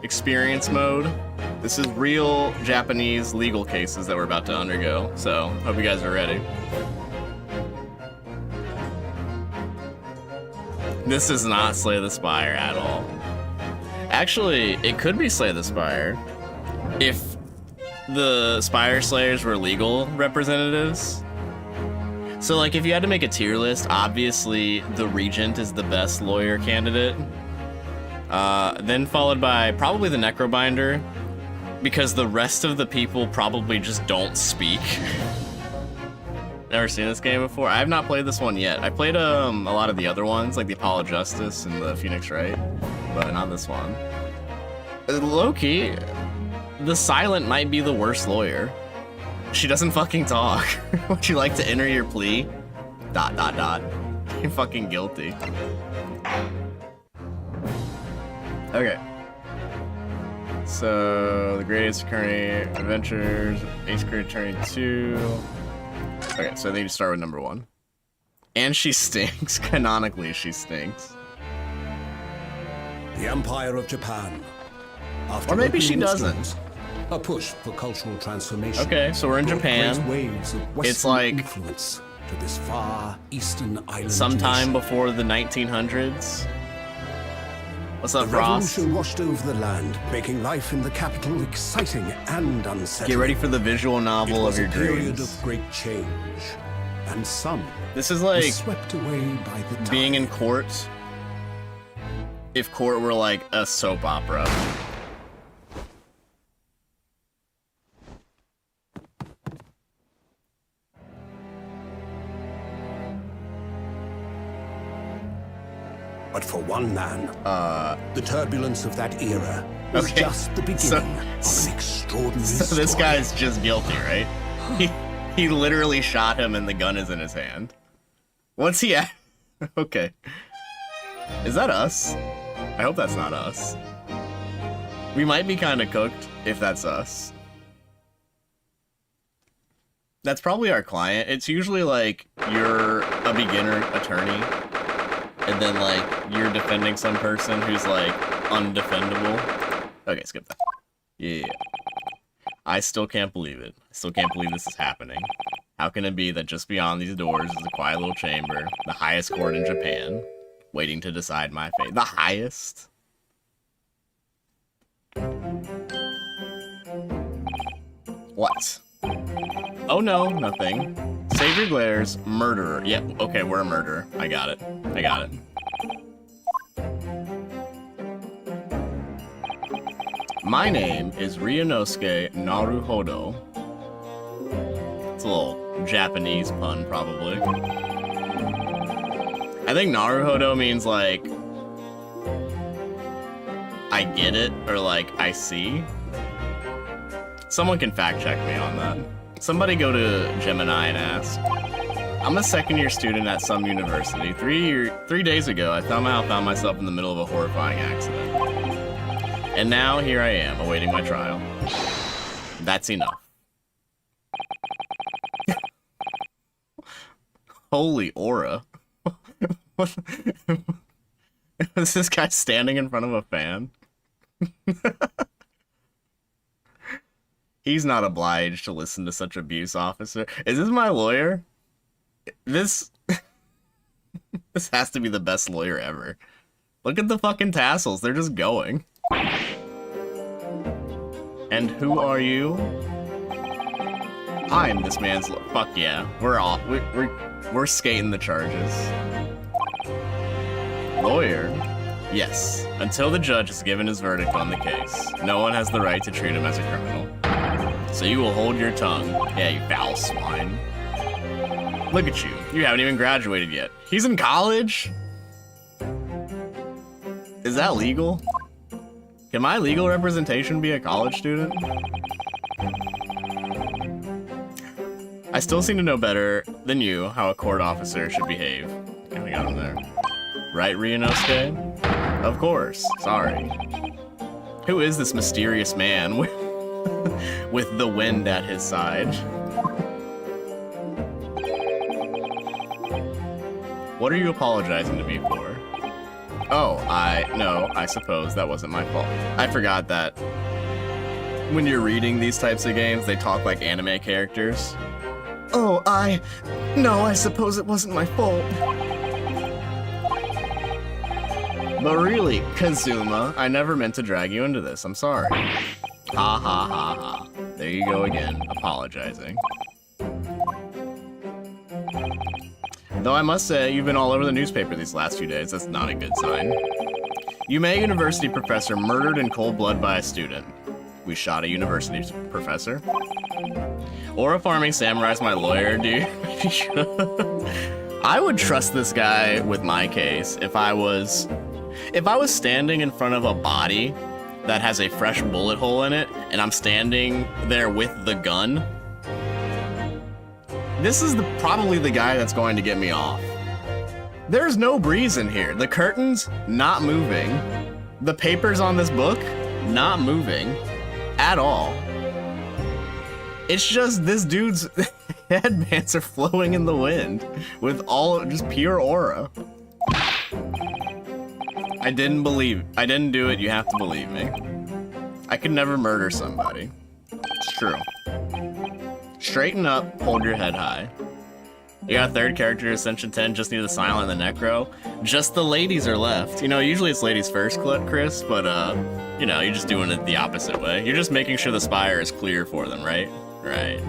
experience mode. This is real Japanese legal cases that we're about to undergo, so hope you guys are ready. This is not Slay the Spire at all. Actually, it could be Slay the Spire if the Spire Slayers were legal representatives. So, like, if you had to make a tier list, obviously the Regent is the best lawyer candidate. Then followed by probably the Necrobinder, because the rest of the people probably just don't speak. Never seen this game before. I have not played this one yet. I played a lot of the other ones, like the Apollo Justice and the Phoenix Wright, but not this one. Low-key, the Silent might be the worst lawyer. She doesn't fucking talk. Would you like to enter your plea? ... You're fucking guilty. Okay. So, the Greatest Attorney Adventures, Ace Career Attorney 2. Okay, so they need to start with number 1. And she stinks. Canonically, she stinks. The Empire of Japan. After Or maybe she doesn't. A push for cultural transformation. Okay, so we're in Japan. It's like influence to this far eastern island sometime nation. before the 1900s. What's up, The Frost? revolution washed over the land, making life in the capital exciting and unsettling. Get ready for the visual novel of your It was a period dreams. of great change, and some This is were like swept away by the tide. being in court. If court were like a soap opera. But for one man, the turbulence of that era was Okay. just the beginning of an extraordinary So this story. guy's just guilty, right? He literally shot him and the gun is in his hand. What's he at? Okay. Is that us? I hope that's not us. We might be kind of cooked if that's us. That's probably our client. It's usually like you're a beginner attorney and then like you're defending some person who's like undefendable. Okay, skip that. Yeah. I still can't believe it. I still can't believe this is happening. How can it be that just beyond these doors is a quiet little chamber, the highest court in Japan, waiting to decide my fate? The highest? What? Oh no, nothing. Save your glares, murderer. Yep, okay, we're a murderer. I got it. I got it. My name is Ryunosuke Naruhodo. It's a little Japanese pun, probably. I think Naruhodo means like, I get it, or like, I see. Someone can fact check me on that. Somebody go to Gemini and ask. I'm a second-year student at some university. 3 days ago, I somehow found myself in the middle of a horrifying accident. And now, here I am, awaiting my trial. That's enough. Holy aura. Is this guy standing in front of a fan? He's not obliged to listen to such abuse, officer. Is this my lawyer? This... This has to be the best lawyer ever. Look at the fucking tassels. They're just going. And who are you? I'm this man's... Fuck yeah. We're off. We're skating the charges. Lawyer? Yes. Until the judge has given his verdict on the case, no one has the right to treat him as a criminal. So you will hold your tongue. Yeah, you foul swine. Look at you. You haven't even graduated yet. He's in college? Is that legal? Can my legal representation be a college student? I still seem to know better than you how a court officer should behave. Okay, we got him there. Right, Ryunosuke? Of course. Sorry. Who is this mysterious man with the wind at his side? What are you apologizing to me for? Oh, no, I suppose that wasn't my fault. I forgot that when you're reading these types of games, they talk like anime characters. Oh, no, I suppose it wasn't my fault. But really, Kazuma, I never meant to drag you into this. I'm sorry. Ha ha ha ha. There you go again, apologizing. Though I must say, you've been all over the newspaper these last few days. That's not a good sign. Yume University professor murdered in cold blood by a student. We shot a university professor. Or a farming samurai's my lawyer, dude. I would trust this guy with my case if I was standing in front of a body that has a fresh bullet hole in it, and I'm standing there with the gun. This is probably the guy that's going to get me off. There's no breeze in here. The curtains, not moving. The papers on this book, not moving at all. It's just this dude's headbands are flowing in the wind with just pure aura. I didn't do it, you have to believe me. I could never murder somebody. It's true. Straighten up, hold your head high. You got a third character, Ascension 10, just need the Silent and the Necro. Just the ladies are left. You know, usually it's ladies first, Chris, but you know, you're just doing it the opposite way. You're just making sure the Spire is clear for them, right? Right.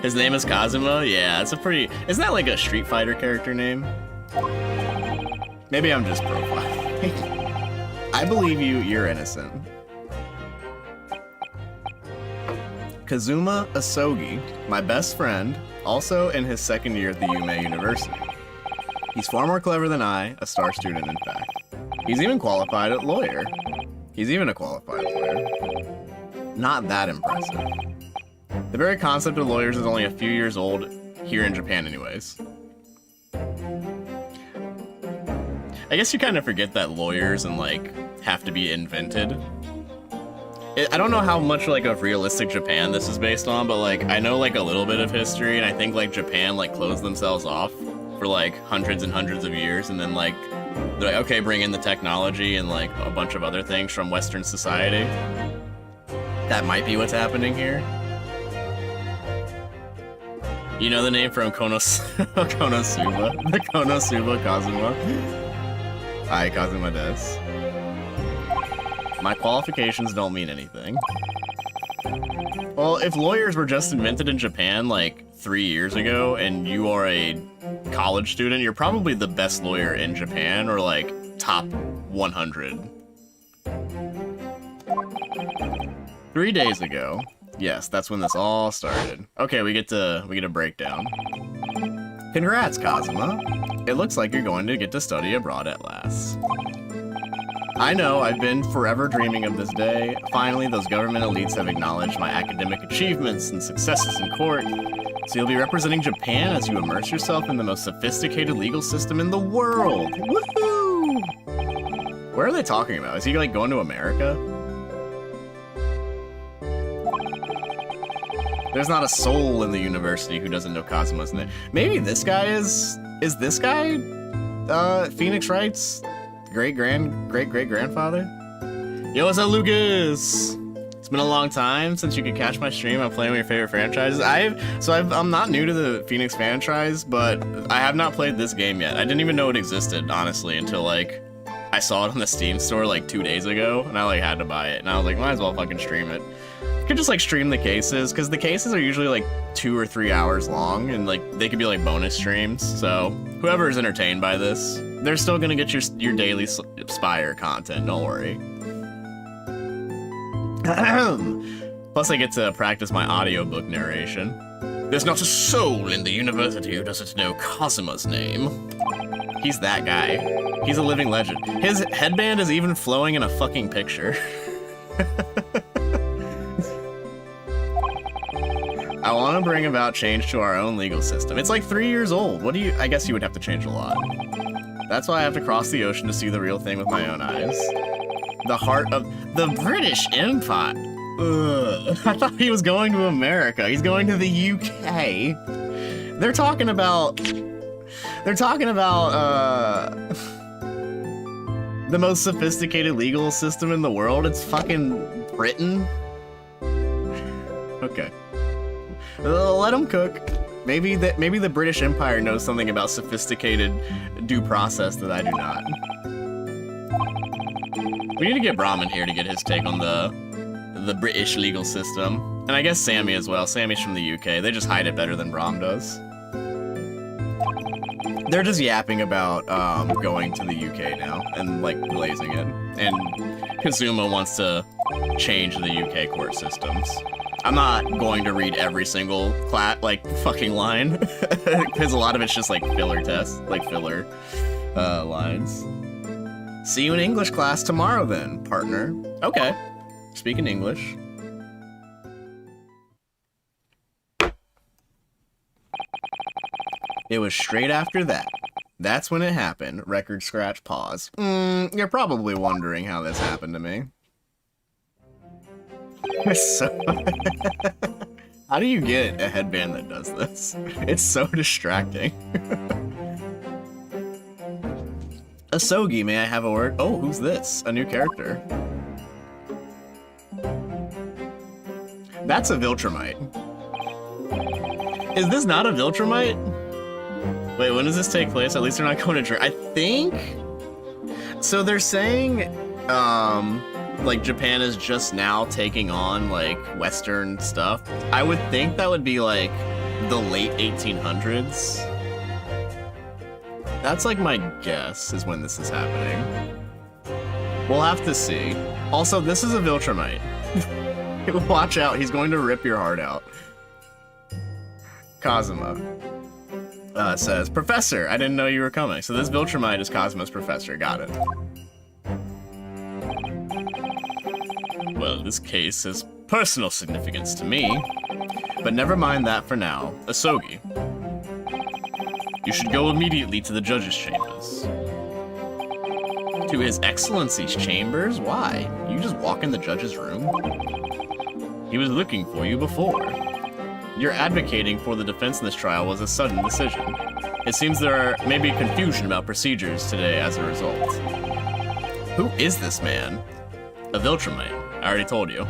His name is Kazuma? Yeah, it's isn't that like a Street Fighter character name? Maybe I'm just profiling. I believe you're innocent. Kazuma Asogi, my best friend, also in his second year at the Yume University. He's far more clever than I, a star student in fact. He's even qualified at lawyer. He's even a qualified lawyer. Not that impressive. The very concept of lawyers is only a few years old here in Japan anyways. I guess you kind of forget that lawyers have to be invented. I don't know how much of realistic Japan this is based on, but I know a little bit of history, and I think Japan closed themselves off for hundreds and hundreds of years, and then they're like, okay, bring in the technology and a bunch of other things from Western society. That might be what's happening here. You know the name from Konosuba? The Konosuba Kazuma. Hi, Kazuma des. My qualifications don't mean anything. Well, if lawyers were just invented in Japan 3 years ago and you are a college student, you're probably the best lawyer in Japan or top 100. 3 days ago. Yes, that's when this all started. Okay, we get a breakdown. Congrats, Kazuma. It looks like you're going to get to study abroad at last. I know, I've been forever dreaming of this day. Finally, those government elites have acknowledged my academic achievements and successes in court. So you'll be representing Japan as you immerse yourself in the most sophisticated legal system in the world. Woohoo! Where are they talking about? Is he going to America? There's not a soul in the university who doesn't know Kazuma's name. Maybe this guy is this guy Phoenix Wright's great-great-grandfather? Yo, what's up, Lucas? It's been a long time since you could catch my stream. I'm playing with your favorite franchises. I'm not new to the Phoenix franchise, but I have not played this game yet. I didn't even know it existed, honestly, until I saw it on the Steam store 2 days ago, and I had to buy it. And I was like, might as well fucking stream it. You could just stream the cases, because the cases are usually 2 or 3 hours long, and they could be bonus streams. So whoever is entertained by this, they're still gonna get your daily Spire content. Don't worry. Plus, I get to practice my audiobook narration. There's not a soul in the university who doesn't know Kazuma's name. He's that guy. He's a living legend. His headband is even flowing in a fucking picture. I want to bring about change to our own legal system. It's 3 years old. I guess you would have to change a lot. That's why I have to cross the ocean to see the real thing with my own eyes. The heart of the British Empire. Ugh. I thought he was going to America. He's going to the UK. They're talking about The most sophisticated legal system in the world? It's fucking Britain? Okay. Let them cook. Maybe the British Empire knows something about sophisticated due process that I do not. We need to get Brahmin here to get his take on the British legal system. And I guess Sammy as well. Sammy's from the UK. They just hide it better than Brahm does. They're just yapping about going to the UK now and like blazing it. And Kazuma wants to change the UK court systems. I'm not going to read every single fucking line because a lot of it's just like filler tests, like filler lines. See you in English class tomorrow then, partner. Okay. Speaking English. It was straight after that. That's when it happened. Record scratch pause. You're probably wondering how this happened to me. So how do you get a headband that does this? It's so distracting. Asogi, may I have a word? Oh, who's this? A new character. That's a Viltrumite. Is this not a Viltrumite? Wait, when does this take place? At least they're not going to drink. I think... So they're saying, like, Japan is just now taking on, like, Western stuff. I would think that would be, like, the late 1800s. That's, like, my guess is when this is happening. We'll have to see. Also, this is a Viltrumite. Watch out, he's going to rip your heart out. Kazuma. Says, Professor, I didn't know you were coming. So this Viltrumite is Kazuma's professor. Got it. Well, this case has personal significance to me. But never mind that for now. Asogi. You should go immediately to the judge's chambers. To His Excellency's chambers? Why? You just walk in the judge's room? He was looking for you before. Your advocating for the defense in this trial was a sudden decision. It seems there may be confusion about procedures today as a result. Who is this man? A Viltrumite. I already told you.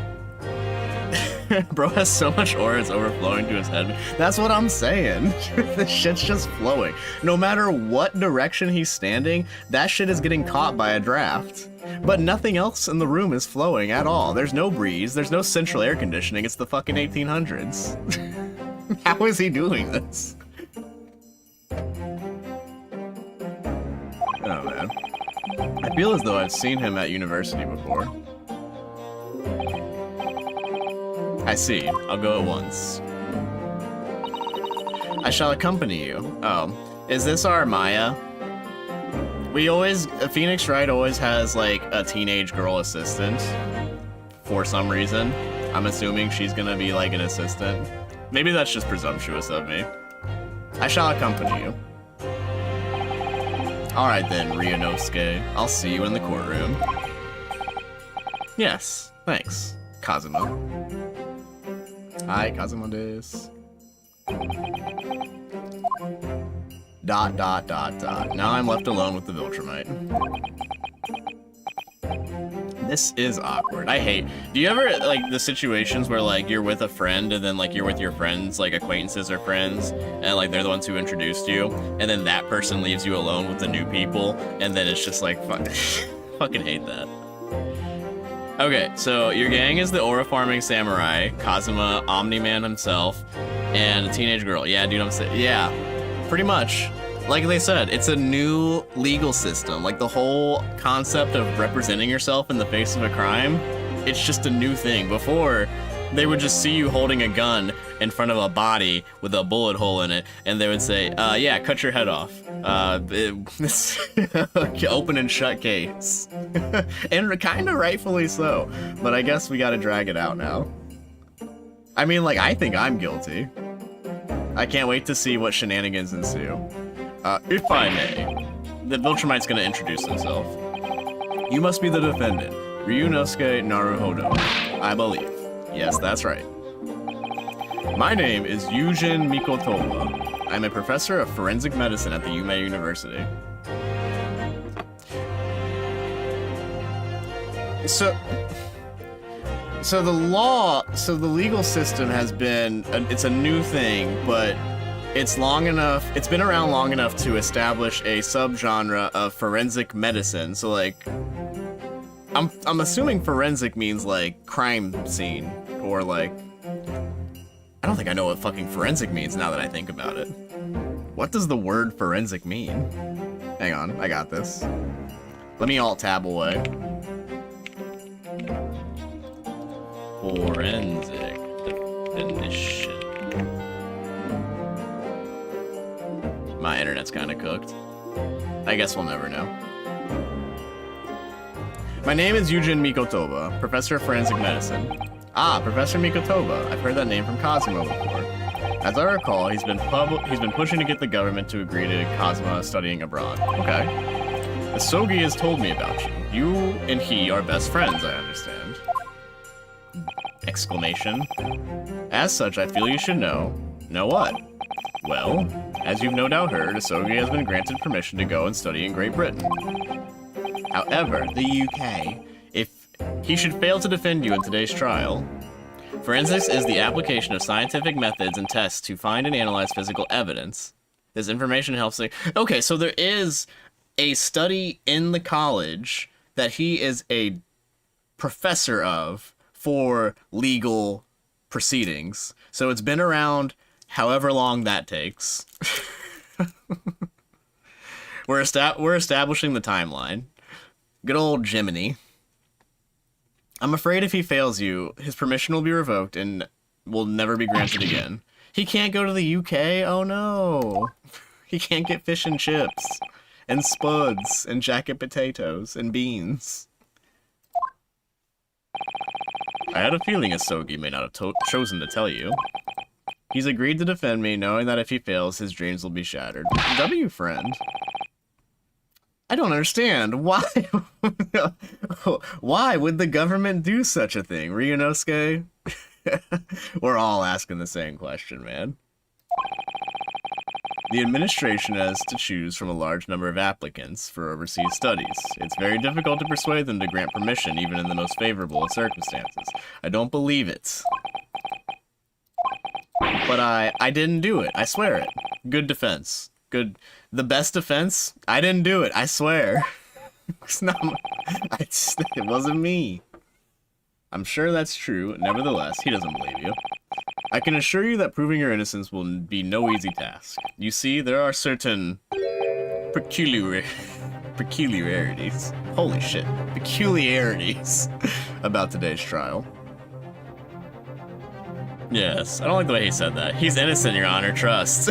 Bro has so much aura it's overflowing to his head. That's what I'm saying. This shit's just flowing. No matter what direction he's standing, that shit is getting caught by a draft. But nothing else in the room is flowing at all. There's no breeze, there's no central air conditioning, it's the fucking 1800s. How is he doing this? Oh man. I feel as though I've seen him at university before. I see. I'll go at once. I shall accompany you. Oh. Is this our Maya? Phoenix Wright always has, like, a teenage girl assistant. For some reason. I'm assuming she's gonna be, like, an assistant. Maybe that's just presumptuous of me. I shall accompany you. Alright then, Ryunosuke. I'll see you in the courtroom. Yes, thanks, Kazuma. Hi, Kazuma desu. Dot, dot, dot, dot. Now I'm left alone with the Viltrumite. This is awkward. I hate... Do you ever, like, the situations where, like, you're with a friend and then, like, you're with your friends, like, acquaintances or friends, and, like, they're the ones who introduced you, and then that person leaves you alone with the new people, and then it's just like, fuck... fucking hate that. Okay, so your gang is the aura farming samurai, Kazuma, Omni-Man himself, and a teenage girl. Yeah, dude, I'm saying, yeah, pretty much. Like they said, it's a new legal system. Like the whole concept of representing yourself in the face of a crime, it's just a new thing. Before, they would just see you holding a gun in front of a body with a bullet hole in it, and they would say, yeah, cut your head off. Open and shut case. And kind of rightfully so, but I guess we gotta drag it out now. I mean, like, I think I'm guilty. I can't wait to see what shenanigans ensue. If I may, the Viltrumite's gonna introduce himself. You must be the defendant, Ryunosuke Naruhodo, I believe. Yes, that's right. My name is Yujin Mikotoba. I'm a professor of forensic medicine at the Yume University. So the legal system has been, it's a new thing, but it's been around long enough to establish a subgenre of forensic medicine. So like, I'm assuming forensic means like crime scene, or like, I don't think I know what fucking forensic means now that I think about it. What does the word forensic mean? Hang on, I got this. Let me alt-tab away. Forensic definition. My internet's kind of cooked. I guess we'll never know. My name is Yujin Mikotoba, Professor of Forensic Medicine. Ah, Professor Mikotoba. I've heard that name from Kazuma before. As I recall, he's been pushing to get the government to agree to Kazuma studying abroad. Okay. Asogi has told me about you. You and he are best friends, I understand. Exclamation. As such, I feel you should know. Know what? Well, as you've no doubt heard, Asogi has been granted permission to go and study in Great Britain. However, the UK, if he should fail to defend you in today's trial. Forensics is the application of scientific methods and tests to find and analyze physical evidence. This information helps. Okay, so there is a study in the college that he is a professor of for legal proceedings. So it's been around however long that takes. We're establishing the timeline. Good old Jiminy. I'm afraid if he fails you, his permission will be revoked and will never be granted again. He can't go to the UK? Oh no. He can't get fish and chips, and spuds, and jacket potatoes, and beans. I had a feeling Asogi may not have chosen to tell you. He's agreed to defend me, knowing that if he fails, his dreams will be shattered. W, friend. I don't understand. Why? Why would the government do such a thing, Ryunosuke? We're all asking the same question, man. The administration has to choose from a large number of applicants for overseas studies. It's very difficult to persuade them to grant permission, even in the most favorable of circumstances. I don't believe it. But I didn't do it. I swear it. Good defense. Good. The best defense? I didn't do it. I swear. It's not. It wasn't me. I'm sure that's true. Nevertheless, he doesn't believe you. I can assure you that proving your innocence will be no easy task. You see, there are certain peculiarities. Holy shit. Peculiarities about today's trial. Yes, I don't like the way he said that. He's innocent, Your Honor, trust.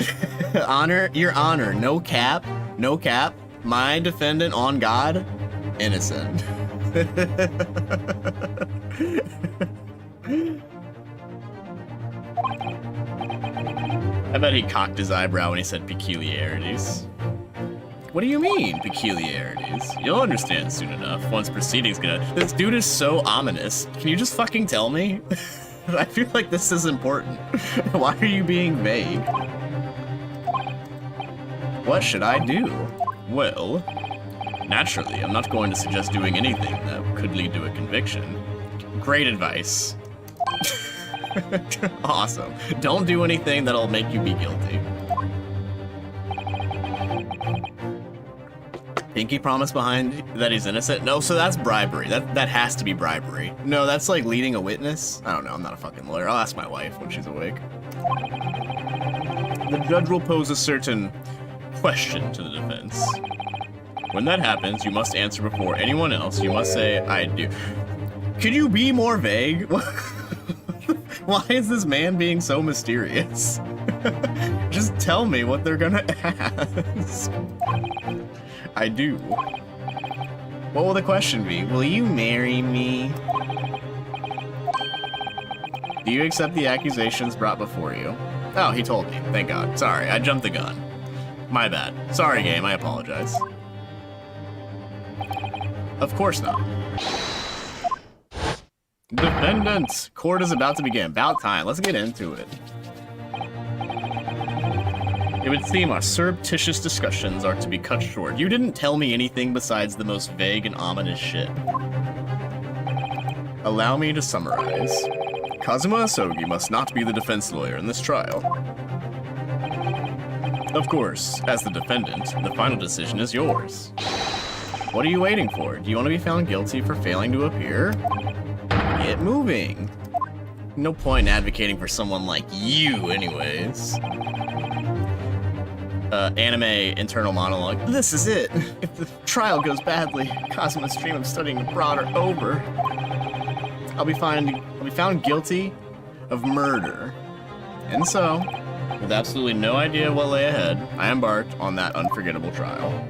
Honor, Your Honor, no cap, no cap. My defendant on God, innocent. I bet he cocked his eyebrow when he said peculiarities. What do you mean, peculiarities? You'll understand soon enough, once proceedings gonna... This dude is so ominous. Can you just fucking tell me? I feel like this is important. Why are you being vague? What should I do? Well, naturally, I'm not going to suggest doing anything that could lead to a conviction. Great advice. Awesome. Don't do anything that'll make you be guilty. Pinky promise behind that he's innocent? No, so that's bribery. That has to be bribery. No, that's like leading a witness? I don't know, I'm not a fucking lawyer. I'll ask my wife when she's awake. The judge will pose a certain question to the defense. When that happens, you must answer before anyone else. You must say, I do. Could you be more vague? Why is this man being so mysterious? Just tell me what they're gonna ask. I do. What will the question be? Will you marry me? Do you accept the accusations brought before you? Oh, he told me. Thank God. Sorry, I jumped the gun. My bad. Sorry, game. I apologize. Of course not. Defendant! Court is about to begin. About time. Let's get into it. It would seem our surreptitious discussions are to be cut short. You didn't tell me anything besides the most vague and ominous shit. Allow me to summarize. Kazuma Asogi must not be the defense lawyer in this trial. Of course, as the defendant, the final decision is yours. What are you waiting for? Do you want to be found guilty for failing to appear? Get moving. No point in advocating for someone like you, anyways. Anime internal monologue. This is it. If the trial goes badly, Kazuma's dream of studying abroad are over. I'll be found guilty of murder. And so, with absolutely no idea what lay ahead, I embarked on that unforgettable trial.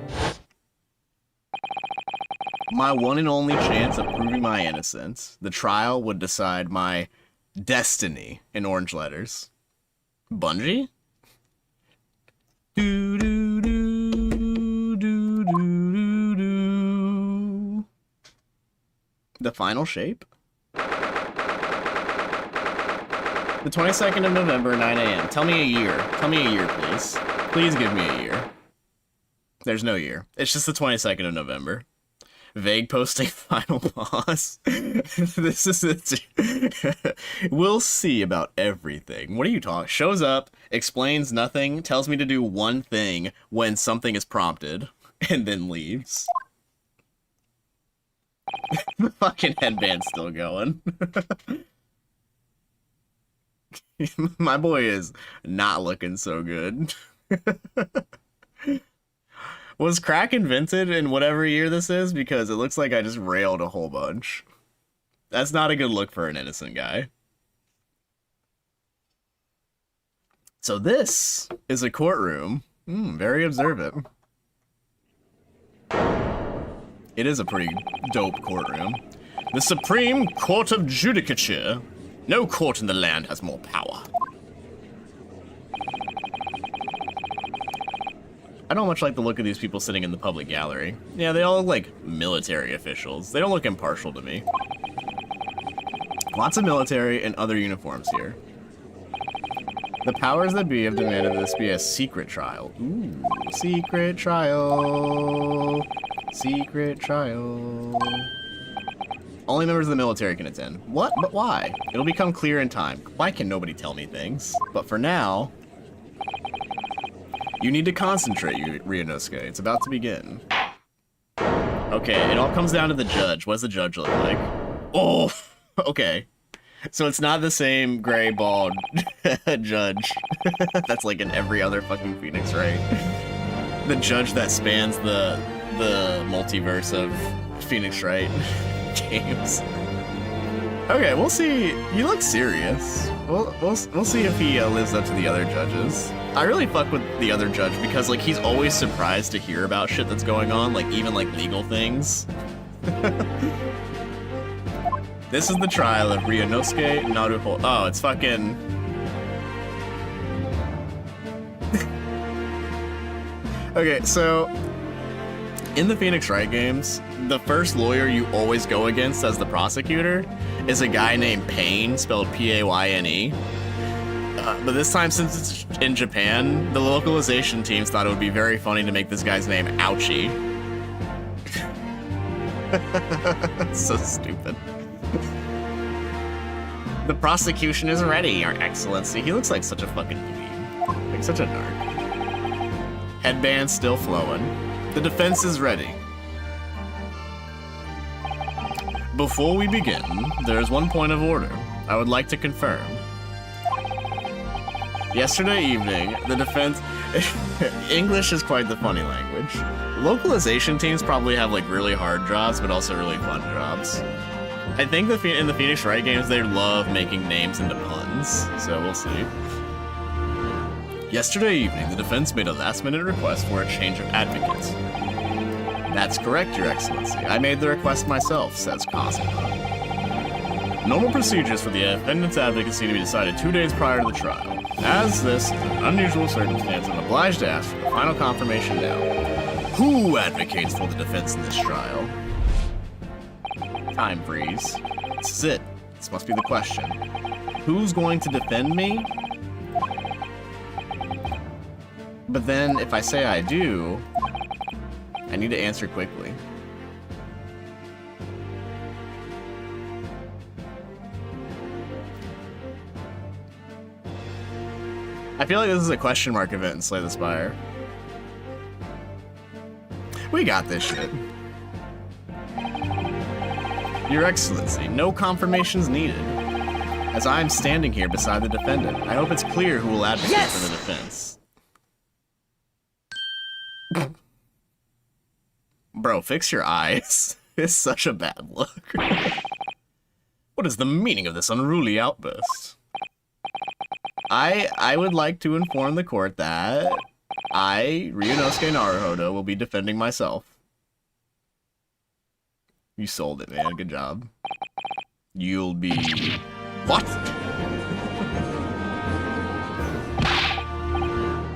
My one and only chance of proving my innocence, the trial would decide my destiny in orange letters. Bungie? Do do do do do do. The final shape? The 22nd of November, 9 a.m. Tell me a year. Tell me a year, please. Please give me a year. There's no year. It's just the 22nd of November. Vague posting final boss. This is it. We'll see about everything. What are you talking? Shows up, explains nothing, tells me to do one thing when something is prompted, and then leaves. The fucking headband's still going. My boy is not looking so good. Was crack invented in whatever year this is? Because it looks like I just railed a whole bunch. That's not a good look for an innocent guy. So this is a courtroom. Very observant. It is a pretty dope courtroom. The Supreme Court of Judicature. No court in the land has more power. I don't much like the look of these people sitting in the public gallery. Yeah, they all look like military officials. They don't look impartial to me. Lots of military and other uniforms here. The powers that be have demanded this be a secret trial. Ooh, secret trial. Secret trial. Only members of the military can attend. What? But why? It'll become clear in time. Why can nobody tell me things? But for now... You need to concentrate, Ryunosuke. It's about to begin. Okay, it all comes down to the judge. What does the judge look like? Oh, okay. So it's not the same gray, bald judge. That's like in every other fucking Phoenix, right? The judge that spans the multiverse of Phoenix Wright games. Okay, we'll see. He looks serious. We'll see if he lives up to the other judges. I really fuck with the other judge because like he's always surprised to hear about shit that's going on, like even like legal things. This is the trial of Ryunosuke Naruhodo. Oh, it's fucking. Okay, so in the Phoenix Wright games, the first lawyer you always go against as the prosecutor is a guy named Payne, spelled P-A-Y-N-E. But this time, since it's in Japan, the localization teams thought it would be very funny to make this guy's name Ouchie. So stupid. The prosecution is ready, Your Excellency. He looks like such a fucking dweeb. Like such a narc. Headband still flowing. The defense is ready. Before we begin, there is one point of order I would like to confirm. Yesterday evening, the defense... English is quite the funny language. Localization teams probably have like really hard jobs, but also really fun jobs. I think in the Phoenix Wright games, they love making names into puns, so we'll see. Yesterday evening, the defense made a last-minute request for a change of advocates. That's correct, Your Excellency. I made the request myself, says Kazuma. Normal procedures for the defendant's advocacy to be decided 2 days prior to the trial. As this is an unusual circumstance, I'm obliged to ask for the final confirmation now. Who advocates for the defense in this trial? Time freeze. This is it. This must be the question. Who's going to defend me? But then, if I say I do, I need to answer quickly. I feel like this is a question mark event in Slay the Spire. We got this shit. Your Excellency, no confirmations needed. As I am standing here beside the defendant, I hope it's clear who will advocate for the defense. Bro, fix your eyes. It's such a bad look. What is the meaning of this unruly outburst? I would like to inform the court that I, Ryunosuke Naruhodo, will be defending myself. You sold it, man. Good job. You'll be... What?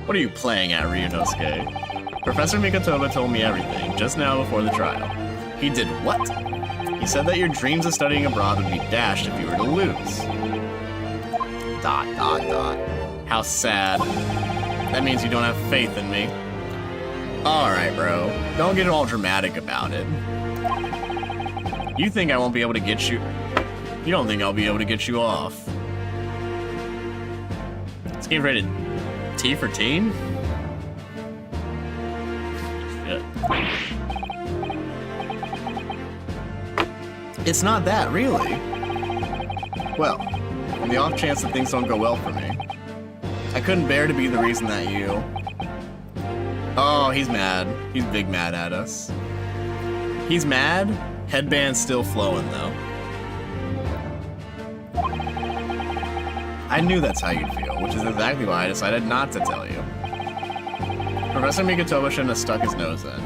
What are you playing at, Ryunosuke? Professor Mikotoba told me everything, just now before the trial. He did what? He said that your dreams of studying abroad would be dashed if you were to lose. ... How sad. That means you don't have faith in me. Alright, bro. Don't get all dramatic about it. You think I won't be able to get you... You don't think I'll be able to get you off. This game's rated T for teen? Shit. It's not that, really. Well, on the off chance that things don't go well for me, I couldn't bear to be the reason that you... Oh, he's mad. He's big mad at us. He's mad. Headband's still flowing, though. I knew that's how you'd feel, which is exactly why I decided not to tell you. Professor Mikotoba shouldn't have stuck his nose in.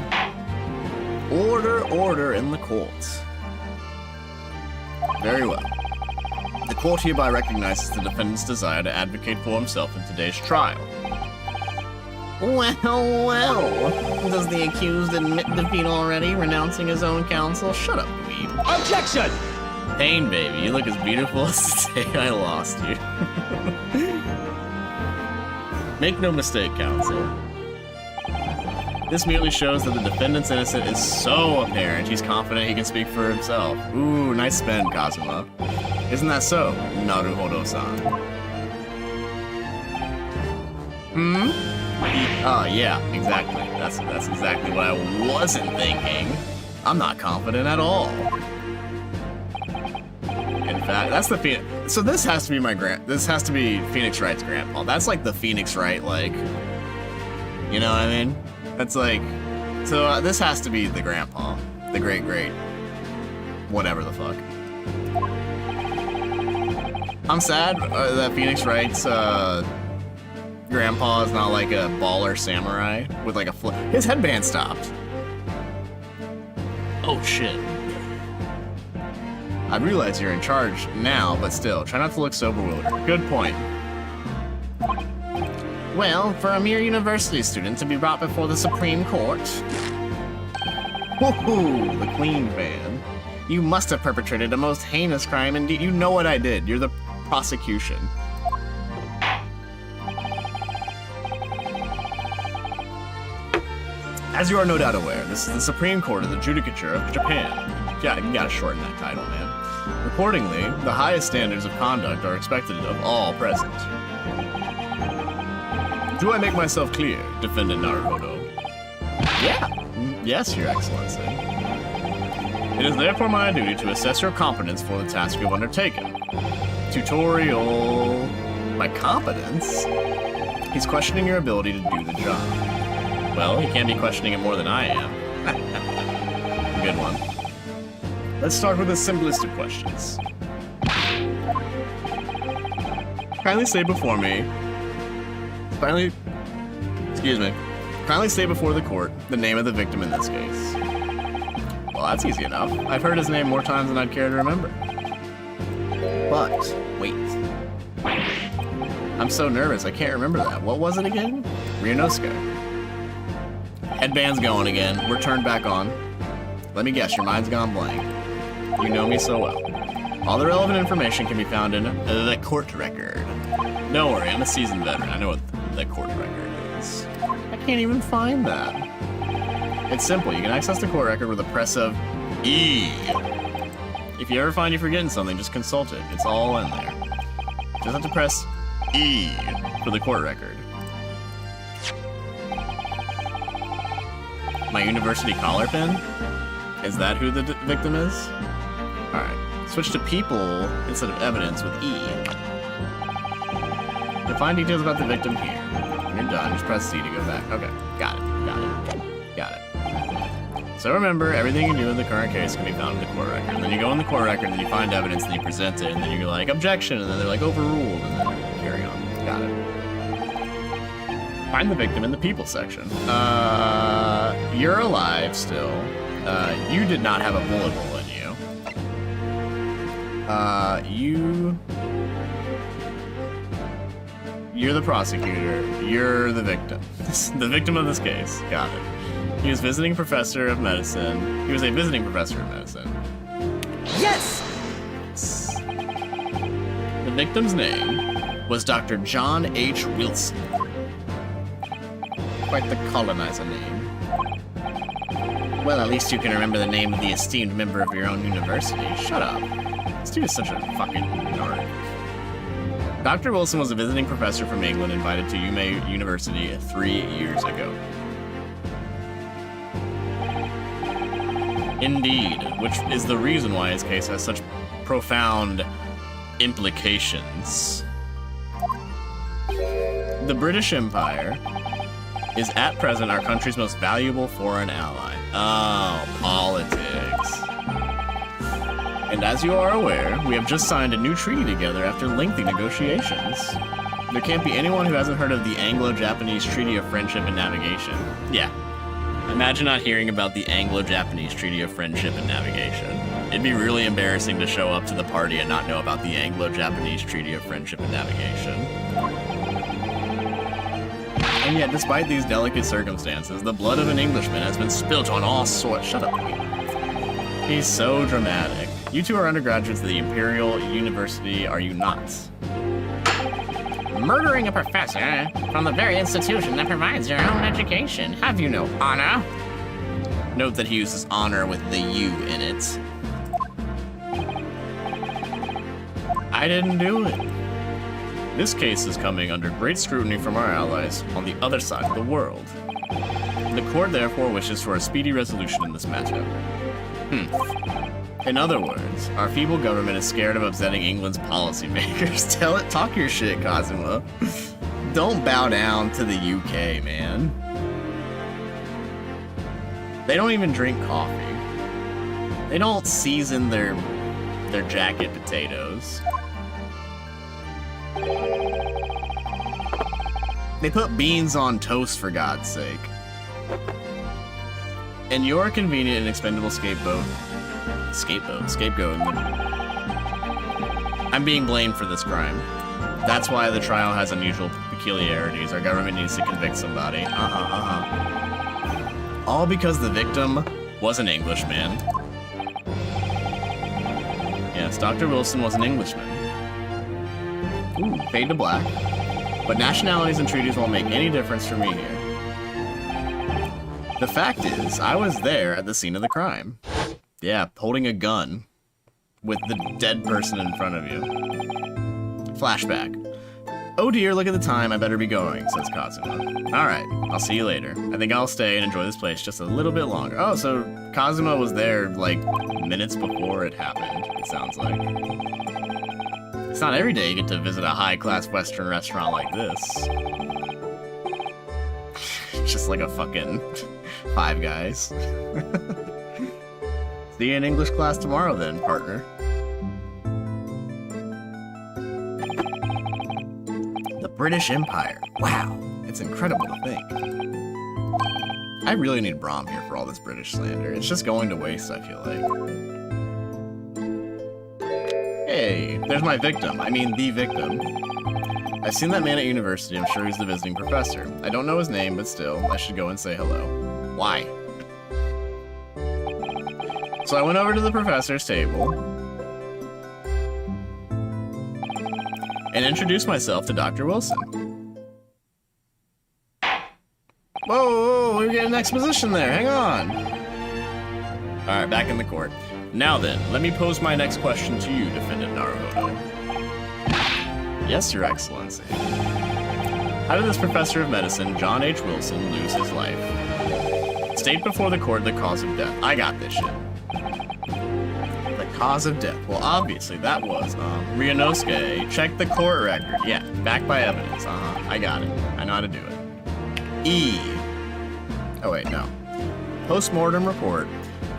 Order in the court. Very well. The court hereby recognizes the defendant's desire to advocate for himself in today's trial. Well. Does the accused admit defeat already, renouncing his own counsel? Shut up, dweeb. Objection! Pain, baby, you look as beautiful as the day I lost you. Make no mistake, counsel. This merely shows that the defendant's innocence is so apparent, he's confident he can speak for himself. Ooh, nice spin, Kazuma. Isn't that so, Naruhodo-san? Yeah, exactly. That's exactly what I wasn't thinking. I'm not confident at all. In fact, that's the Phoenix. So this has to be this has to be Phoenix Wright's grandpa. That's like the Phoenix Wright, like, you know what I mean? That's like, so this has to be the grandpa, the great, whatever the fuck. I'm sad that Phoenix Wright's grandpa is not like a baller samurai with like a his headband stopped. Oh shit. I realize you're in charge now, but still, try not to look so bewildered. Good point. Well, for a mere university student to be brought before the Supreme Court. Woohoo, the Queen fan. You must have perpetrated a most heinous crime indeed. You know what I did. You're the prosecution. As you are no doubt aware, this is the Supreme Court of the Judicature of Japan. Yeah, you gotta shorten that title, man. Accordingly, the highest standards of conduct are expected of all present. Do I make myself clear, Defendant Naruhodo? Yeah. Yes, Your Excellency. It is therefore my duty to assess your competence for the task you have undertaken. Tutorial... My competence? He's questioning your ability to do the job. Well, he can't be questioning it more than I am. Good one. Let's start with the simplest of questions. Kindly state before me... Kindly state before the court the name of the victim in this case. Well, that's easy enough. I've heard his name more times than I'd care to remember. But, wait. I'm so nervous, I can't remember that. What was it again? Ryunosuke. Headband's going again. We're turned back on. Let me guess, your mind's gone blank. You know me so well. All the relevant information can be found in the court record. Don't worry, I'm a seasoned veteran. I know what the court record is. I can't even find that. It's simple. You can access the court record with a press of E. If you ever find you're forgetting something, just consult it. It's all in there. Just have to press E for the court record. My university collar pin? Is that who the victim is? Alright. Switch to people instead of evidence with E. You'll find details about the victim here. When you're done, just press C to go back. Okay, got it. So remember, everything you do in the current case can be found in the court record. And then you go in the court record, and then you find evidence, and you present it, and then you're like, objection, and then they're like, overruled, and then you carry on. Got it. Find the victim in the people section. You're alive still. You did not have a bullet hole in you. You're the prosecutor. You're the victim. The victim of this case. Got it. He was visiting professor of medicine. He was a visiting professor of medicine. Yes! The victim's name was Dr. John H. Wilson. Quite the colonizer name. Well, at least you can remember the name of the esteemed member of your own university. Shut up. This dude is such a fucking nerd. Dr. Wilson was a visiting professor from England invited to UMA University 3 years ago. Indeed, which is the reason why his case has such profound implications. The British Empire is at present our country's most valuable foreign ally. Oh, politics. And as you are aware, we have just signed a new treaty together after lengthy negotiations. There can't be anyone who hasn't heard of the Anglo-Japanese Treaty of Friendship and Navigation. Yeah. Imagine not hearing about the Anglo-Japanese Treaty of Friendship and Navigation. It'd be really embarrassing to show up to the party and not know about the Anglo-Japanese Treaty of Friendship and Navigation. And yet, despite these delicate circumstances, the blood of an Englishman has been spilt on all sorts. Shut up. He's so dramatic. You two are undergraduates of the Imperial University, are you not? Murdering a professor from the very institution that provides your own education. Have you no honor? Note that he uses honor with the U in it. I didn't do it. This case is coming under great scrutiny from our allies on the other side of the world. The court therefore wishes for a speedy resolution in this matter. In other words, our feeble government is scared of upsetting England's policymakers. Talk your shit, Cosimo. Don't bow down to the UK, man. They don't even drink coffee. They don't season their jacket potatoes. They put beans on toast, for God's sake. And your convenient and expendable scapegoat. I'm being blamed for this crime. That's why the trial has unusual peculiarities. Our government needs to convict somebody. All because the victim was an Englishman. Yes, Dr. Wilson was an Englishman. Ooh, fade to black. But nationalities and treaties won't make any difference for me here. The fact is, I was there at the scene of the crime. Yeah, holding a gun with the dead person in front of you. Flashback. Oh dear, look at the time, I better be going, says Cosimo. Alright, I'll see you later. I think I'll stay and enjoy this place just a little bit longer. Oh, so Cosimo was there, like, minutes before it happened, it sounds like. It's not every day you get to visit a high-class Western restaurant like this. Just like a fucking Five Guys. See you in English class tomorrow then, partner. The British Empire. Wow, it's incredible to think. I really need Brahm here for all this British slander. It's just going to waste, I feel like. Hey, there's my victim. I mean, the victim. I've seen that man at university. I'm sure he's the visiting professor. I don't know his name, but still, I should go and say hello. Why? So I went over to the professor's table and introduced myself to Dr. Wilson. Whoa, we're getting exposition there. Hang on. All right, back in the court. Now then, let me pose my next question to you, defendant Naruhodo. Yes, Your Excellency. How did this professor of medicine, John H. Wilson, lose his life? State before the court the cause of death. I got this shit. The cause of death. Well, obviously, that was, Ryunosuke. Check the court record. Yeah, backed by evidence. I got it. I know how to do it. E. Oh, wait, no. Post-mortem report.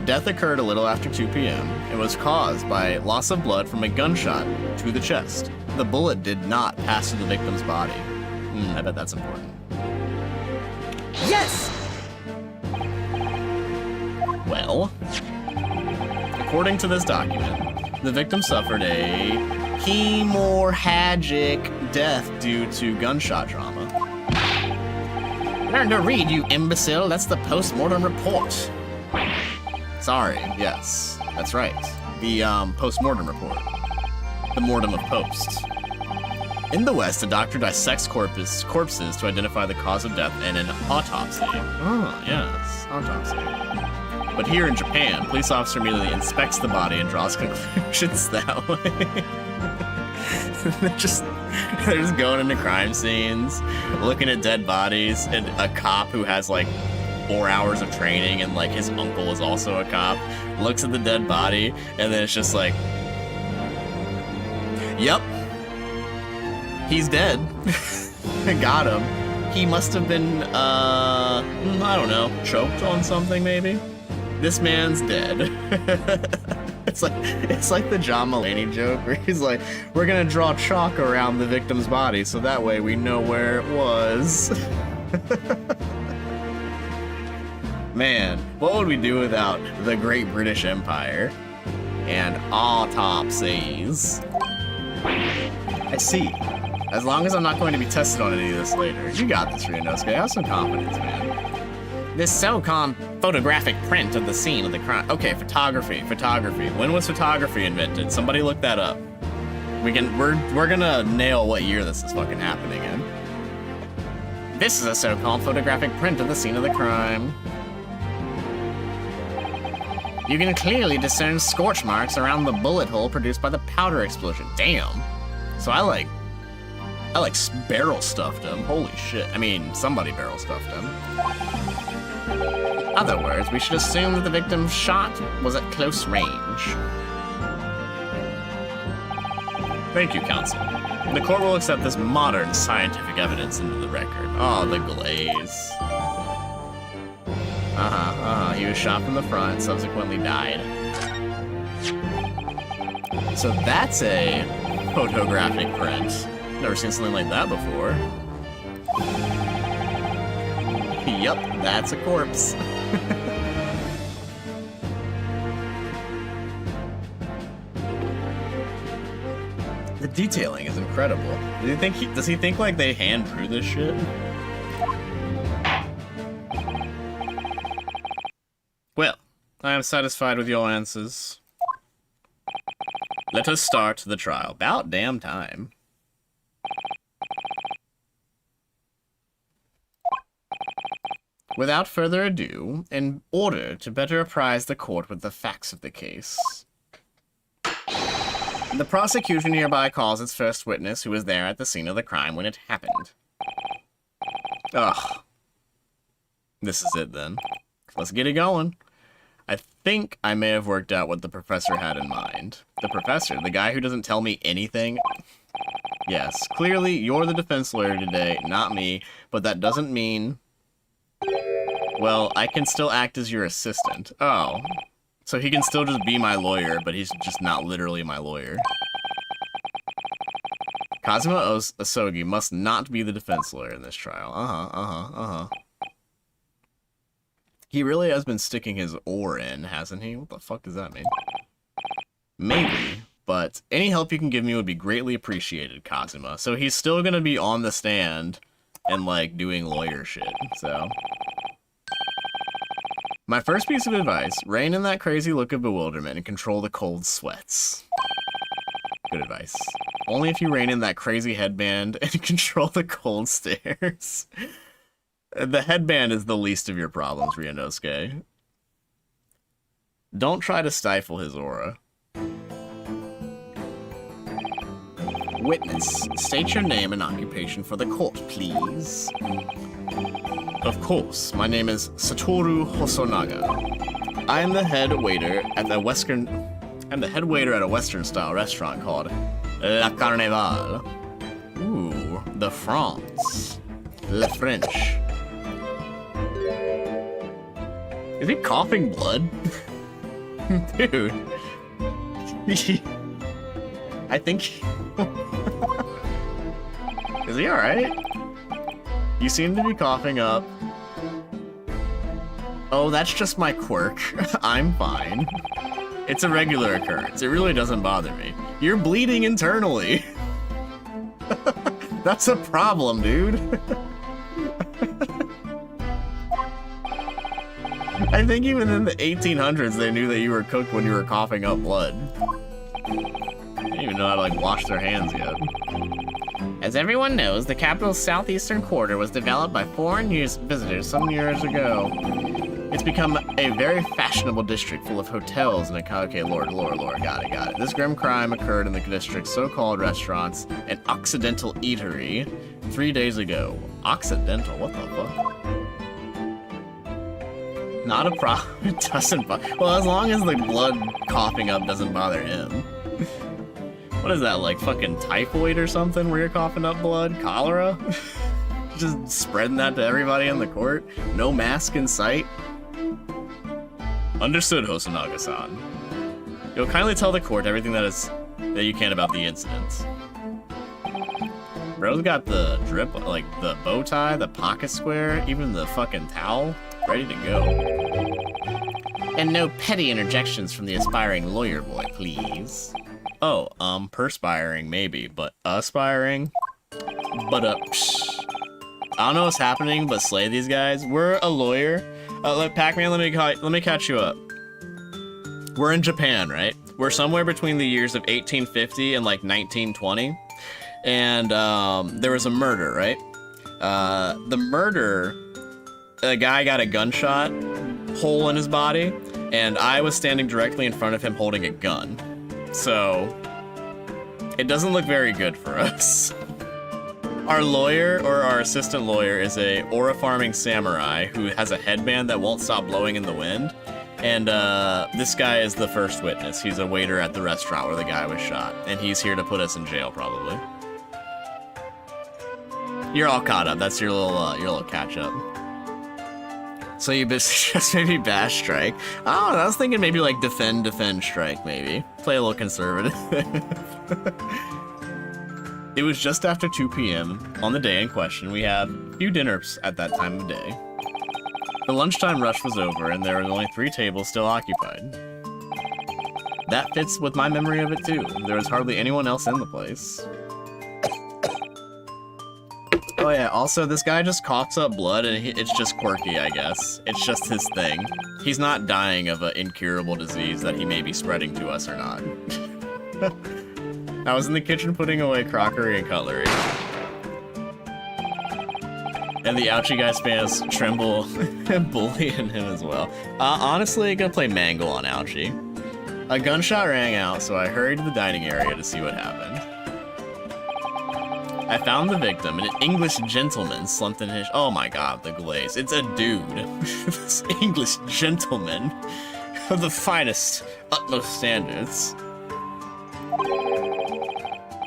Death occurred a little after 2 p.m. It was caused by loss of blood from a gunshot to the chest. The bullet did not pass through the victim's body. I bet that's important. Yes! Well, according to this document, the victim suffered a hemorrhagic death due to gunshot trauma. Learn to read, you imbecile. That's the post-mortem report. Sorry, yes, that's right. The post-mortem report. The mortem of posts. In the West, a doctor dissects corpses to identify the cause of death in an autopsy. Oh, yes, autopsy. But here in Japan, police officer immediately inspects the body and draws conclusions that way. they're just going into crime scenes, looking at dead bodies, and a cop who has like 4 hours of training and like his uncle is also a cop, looks at the dead body, and then it's just like, yep, he's dead. Got him. He must have been, I don't know, choked on something maybe? This man's dead. It's like the John Mulaney joke where he's like, we're gonna draw chalk around the victim's body so that way we know where it was. Man, what would we do without the Great British Empire and autopsies? I see. As long as I'm not going to be tested on any of this later. You got this, Ryunosuke. Have some confidence, man. This so-called photographic print of the scene of the crime. Okay, photography. When was photography invented? Somebody look that up. We're gonna nail what year this is fucking happening in. This is a so-called photographic print of the scene of the crime. You can clearly discern scorch marks around the bullet hole produced by the powder explosion. Damn. So I like barrel stuffed him. Holy shit. I mean, somebody barrel stuffed him. In other words, we should assume that the victim's shot was at close range. Thank you, counsel. The court will accept this modern scientific evidence into the record. Oh, the glaze. He was shot from the front and subsequently died. So that's a photographic print. Never seen something like that before. Yep, that's a corpse. The detailing is incredible. Does he think like they hand drew this shit? Well, I am satisfied with your answers. Let us start the trial. About damn time. Without further ado, in order to better apprise the court with the facts of the case, the prosecution hereby calls its first witness who was there at the scene of the crime when it happened. Ugh. This is it then. Let's get it going. I think I may have worked out what the professor had in mind. The professor? The guy who doesn't tell me anything? Yes, clearly you're the defense lawyer today, not me, but that doesn't mean... Well, I can still act as your assistant. Oh. So he can still just be my lawyer, but he's just not literally my lawyer. Kazuma Asogi must not be the defense lawyer in this trial. He really has been sticking his oar in, hasn't he? What the fuck does that mean? Maybe, but any help you can give me would be greatly appreciated, Kazuma. So he's still gonna be on the stand and, like, doing lawyer shit, so... My first piece of advice, rein in that crazy look of bewilderment and control the cold sweats. Good advice. Only if you rein in that crazy headband and control the cold stares. The headband is the least of your problems, Ryunosuke. Don't try to stifle his aura. Witness, state your name and occupation for the court, please. Of course, my name is Satoru Hosonaga. I am the head waiter at a Western-style restaurant called La Carnival. Ooh, the France. Le French. Is he coughing blood? Dude. I think... Is he alright? You seem to be coughing up. Oh, that's just my quirk. I'm fine. It's a regular occurrence. It really doesn't bother me. You're bleeding internally. That's a problem, dude. I think even in the 1800s they knew that you were cooked when you were coughing up blood. They didn't even know how to like wash their hands yet. As everyone knows, the capital's southeastern quarter was developed by foreign visitors some years ago. It's become a very fashionable district full of hotels and okay, lore, got it. This grim crime occurred in the district's so-called restaurants and Occidental Eatery 3 days ago. Occidental, what the fuck? Not a problem, it doesn't bother. Well, as long as the blood coughing up doesn't bother him. What is that, like fucking typhoid or something where you're coughing up blood? Cholera? Just spreading that to everybody in the court? No mask in sight? Understood, Hosonaga-san. You'll kindly tell the court everything that you can about the incidents. Bro's got the drip, like the bow tie, the pocket square, even the fucking towel, ready to go. And no petty interjections from the aspiring lawyer boy, please. Oh, perspiring maybe, but aspiring? But I don't know what's happening, but slay these guys. We're a lawyer. Pac-Man, let me catch you up. We're in Japan, right? We're somewhere between the years of 1850 and like 1920. And there was a murder, right? The murder, a guy got a gunshot hole in his body, and I was standing directly in front of him holding a gun. So, it doesn't look very good for us. Our lawyer, or our assistant lawyer, is a aura farming samurai who has a headband that won't stop blowing in the wind. And this guy is the first witness. He's a waiter at the restaurant where the guy was shot. And he's here to put us in jail, probably. You're all caught up. That's your little catch up. So you just maybe bash strike. I don't know, I was thinking maybe like defend, strike maybe. Play a little conservative. It was just after 2 p.m. on the day in question. We had a few dinners at that time of day. The lunchtime rush was over and there were only 3 tables still occupied. That fits with my memory of it too. There was hardly anyone else in the place. Oh yeah, also this guy just coughs up blood and it's just quirky, I guess. It's just his thing. He's not dying of an incurable disease that he may be spreading to us or not. I was in the kitchen putting away crockery and cutlery. And the Ouchie guy spams Tremble and bullying him as well. Honestly, gonna play Mangle on Ouchie. A gunshot rang out, so I hurried to the dining area to see what happened. I found the victim, an English gentleman slumped in his... Oh my god, the glaze. It's a dude. This English gentleman of the finest, utmost standards.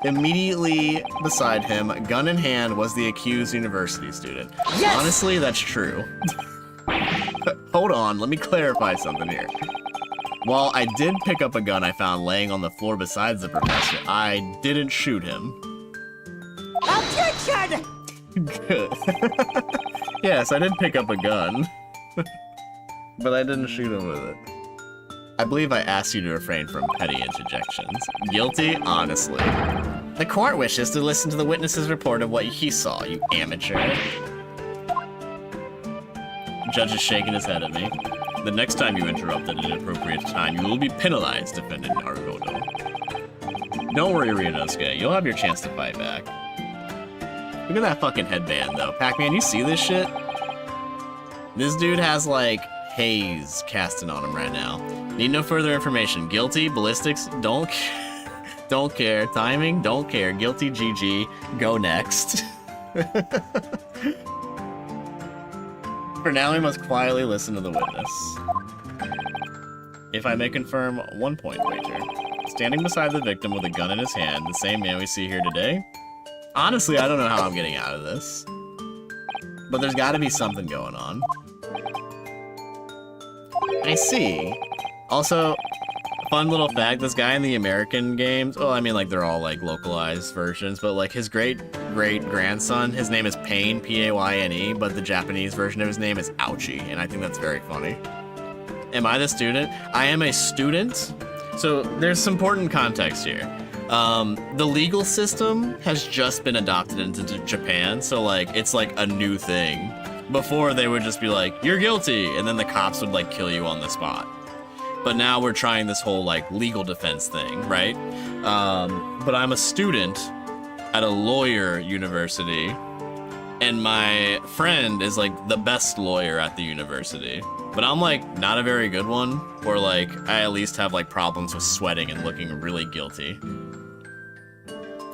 Immediately beside him, gun in hand, was the accused university student. Yes! Honestly, that's true. Hold on, let me clarify something here. While I did pick up a gun I found laying on the floor beside the professor, I didn't shoot him. Objection! Good. Yes, I did pick up a gun. But I didn't shoot him with it. I believe I asked you to refrain from petty interjections. Guilty? Honestly. The court wishes to listen to the witness's report of what he saw, you amateur. Judge is shaking his head at me. The next time you interrupt at an inappropriate time, you will be penalized, defendant Naruto. Don't worry, Ryunosuke. You'll have your chance to fight back. Look at that fucking headband, though. Pac-Man, you see this shit? This dude has, like, haze casting on him right now. Need no further information. Guilty, ballistics, don't Don't care. Timing, don't care. Guilty GG. Go next. For now, we must quietly listen to the witness. If I may confirm, 1 point wager. Standing beside the victim with a gun in his hand, the same man we see here today? Honestly, I don't know how I'm getting out of this. But there's gotta be something going on. I see. Also, fun little fact, this guy in the American games, well, I mean, like, they're all, like, localized versions, but, like, his great-great-grandson, his name is Payne, P-A-Y-N-E, but the Japanese version of his name is Ouchie, and I think that's very funny. Am I the student? I am a student. So, there's some important context here. The legal system has just been adopted into Japan, so, like, it's, like, a new thing. Before, they would just be like, you're guilty, and then the cops would, like, kill you on the spot. But now we're trying this whole, like, legal defense thing, right? But I'm a student at a lawyer university, and my friend is, like, the best lawyer at the university. But I'm, like, not a very good one, or, like, I at least have, like, problems with sweating and looking really guilty.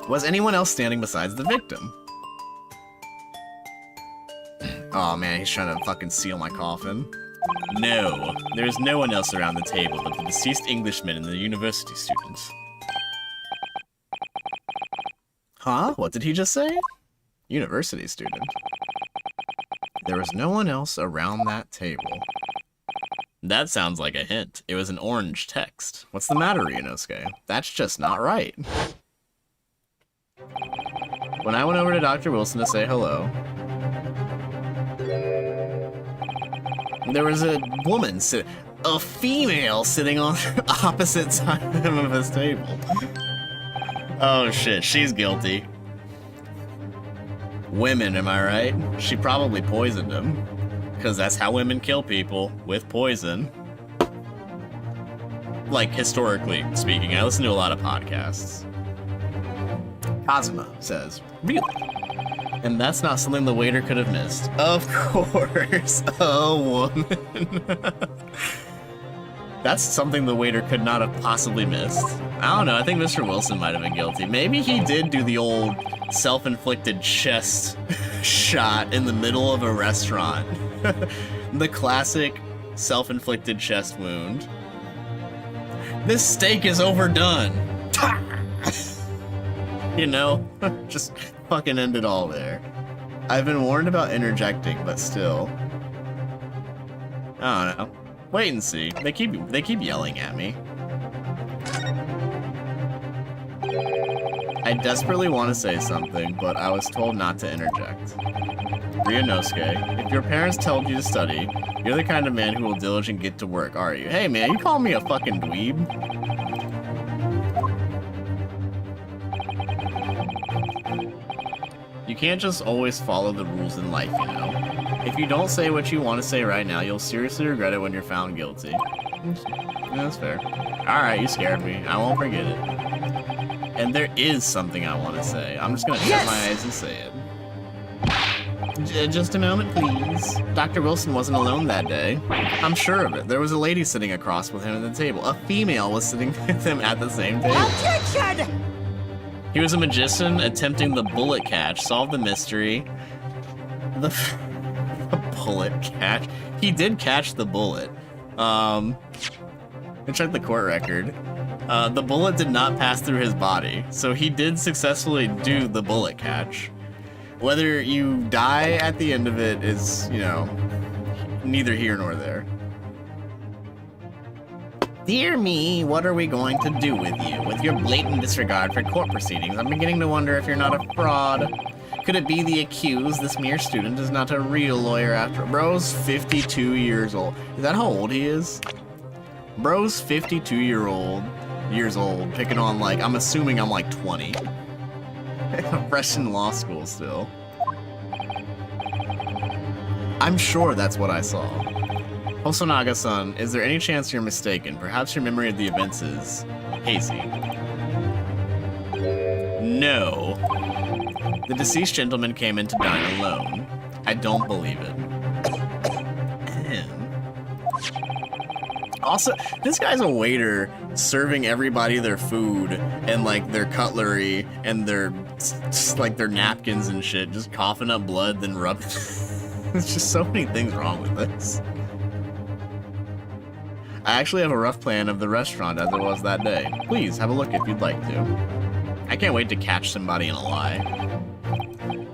Was anyone else standing besides the victim? Oh man, he's trying to fucking seal my coffin. No, there is no one else around the table but the deceased Englishman and the university student. Huh? What did he just say? University student. There was no one else around that table. That sounds like a hint. It was an orange text. What's the matter, Ryunosuke? That's just not right. When I went over to Dr. Wilson to say hello, there was a woman, a female sitting on the opposite side of his table. Oh shit, she's guilty. Women, am I right? She probably poisoned him. Because that's how women kill people, with poison. Like, historically speaking, I listen to a lot of podcasts. Kazuma says, really? And that's not something the waiter could have missed. Of course, a woman. That's something the waiter could not have possibly missed. I don't know, I think Mr. Wilson might have been guilty. Maybe he did do the old self-inflicted chest shot in the middle of a restaurant. The classic self-inflicted chest wound. This steak is overdone. You know, just fucking end it all there. I've been warned about interjecting, but still. I don't know. Wait and see. They keep yelling at me. I desperately want to say something, but I was told not to interject. Ryunosuke, if your parents told you to study, you're the kind of man who will diligently get to work, are you? Hey man, you call me a fucking dweeb? You can't just always follow the rules in life, you know? If you don't say what you want to say right now, you'll seriously regret it when you're found guilty. Yeah, that's fair. Alright, you scared me. I won't forget it. And there is something I want to say. I'm just gonna shut my eyes and say it. Just a moment, please. Dr. Wilson wasn't alone that day. I'm sure of it. There was a lady sitting across with him at the table. A female was sitting with him at the same table. Objection! He was a magician attempting the bullet catch. Solve the mystery. The bullet catch. He did catch the bullet. Check the court record. The bullet did not pass through his body, so he did successfully do the bullet catch. Whether you die at the end of it is, you know, neither here nor there. Dear me, what are we going to do with you? With your blatant disregard for court proceedings, I'm beginning to wonder if you're not a fraud. Could it be the accused, this mere student, is not a real lawyer after all? Bro's 52 years old. Is that how old he is? Bro's 52 years old, picking on, like, I'm assuming I'm like 20. Fresh in law school still. I'm sure that's what I saw. Hosonaga-san, is there any chance you're mistaken? Perhaps your memory of the events is hazy. No. The deceased gentleman came in to dine alone. I don't believe it. Also, this guy's a waiter serving everybody their food and like their cutlery and their just like their napkins and shit, just coughing up blood, then rubbing. There's just so many things wrong with this. I actually have a rough plan of the restaurant as it was that day. Please have a look if you'd like to. I can't wait to catch somebody in a lie.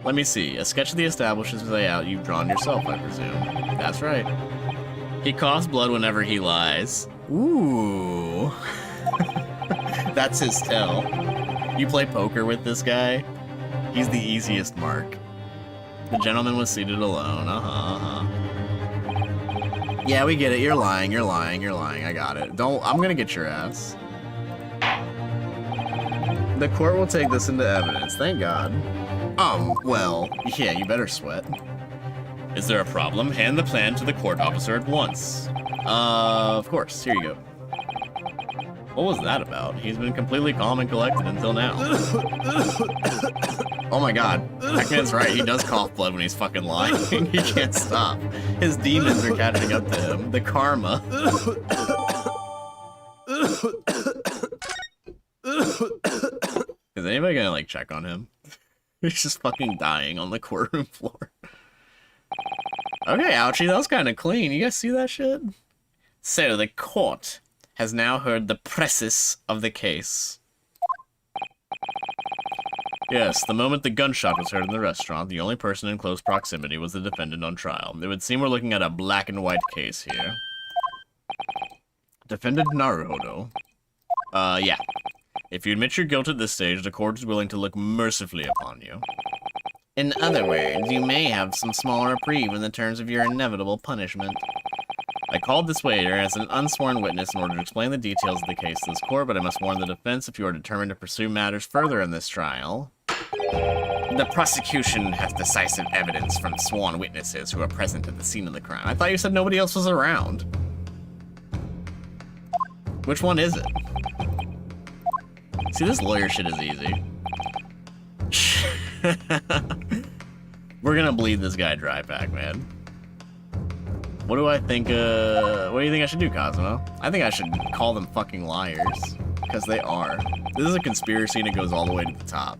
Let me see. A sketch of the establishment's layout you've drawn yourself, I presume. That's right. He coughs blood whenever he lies. Ooh. That's his tell. You play poker with this guy? He's the easiest mark. The gentleman was seated alone. Yeah, we get it. You're lying. You're lying. You're lying. I got it. I'm gonna get your ass. The court will take this into evidence. Thank God. Well, yeah, you better sweat. Is there a problem? Hand the plan to the court officer at once. Of course. Here you go. What was that about? He's been completely calm and collected until now. Oh my god. Pac-Man's right. He does cough blood when he's fucking lying. He can't stop. His demons are catching up to him. The karma. Is anybody gonna, like, check on him? He's just fucking dying on the courtroom floor. Okay, ouchie, that was kind of clean. You guys see that shit? So, the court has now heard the precis of the case. Yes, the moment the gunshot was heard in the restaurant, the only person in close proximity was the defendant on trial. It would seem we're looking at a black and white case here. Defendant Naruhodo. Yeah. If you admit your guilt at this stage, the court is willing to look mercifully upon you. In other words, you may have some small reprieve in the terms of your inevitable punishment. I called this waiter as an unsworn witness in order to explain the details of the case to this court, but I must warn the defense if you are determined to pursue matters further in this trial. The prosecution has decisive evidence from sworn witnesses who are present at the scene of the crime. I thought you said nobody else was around. Which one is it? See, this lawyer shit is easy. We're gonna bleed this guy dry, Pac-Man. What do I think, what do you think I should do, Cosmo? I think I should call them fucking liars. Because they are. This is a conspiracy and it goes all the way to the top.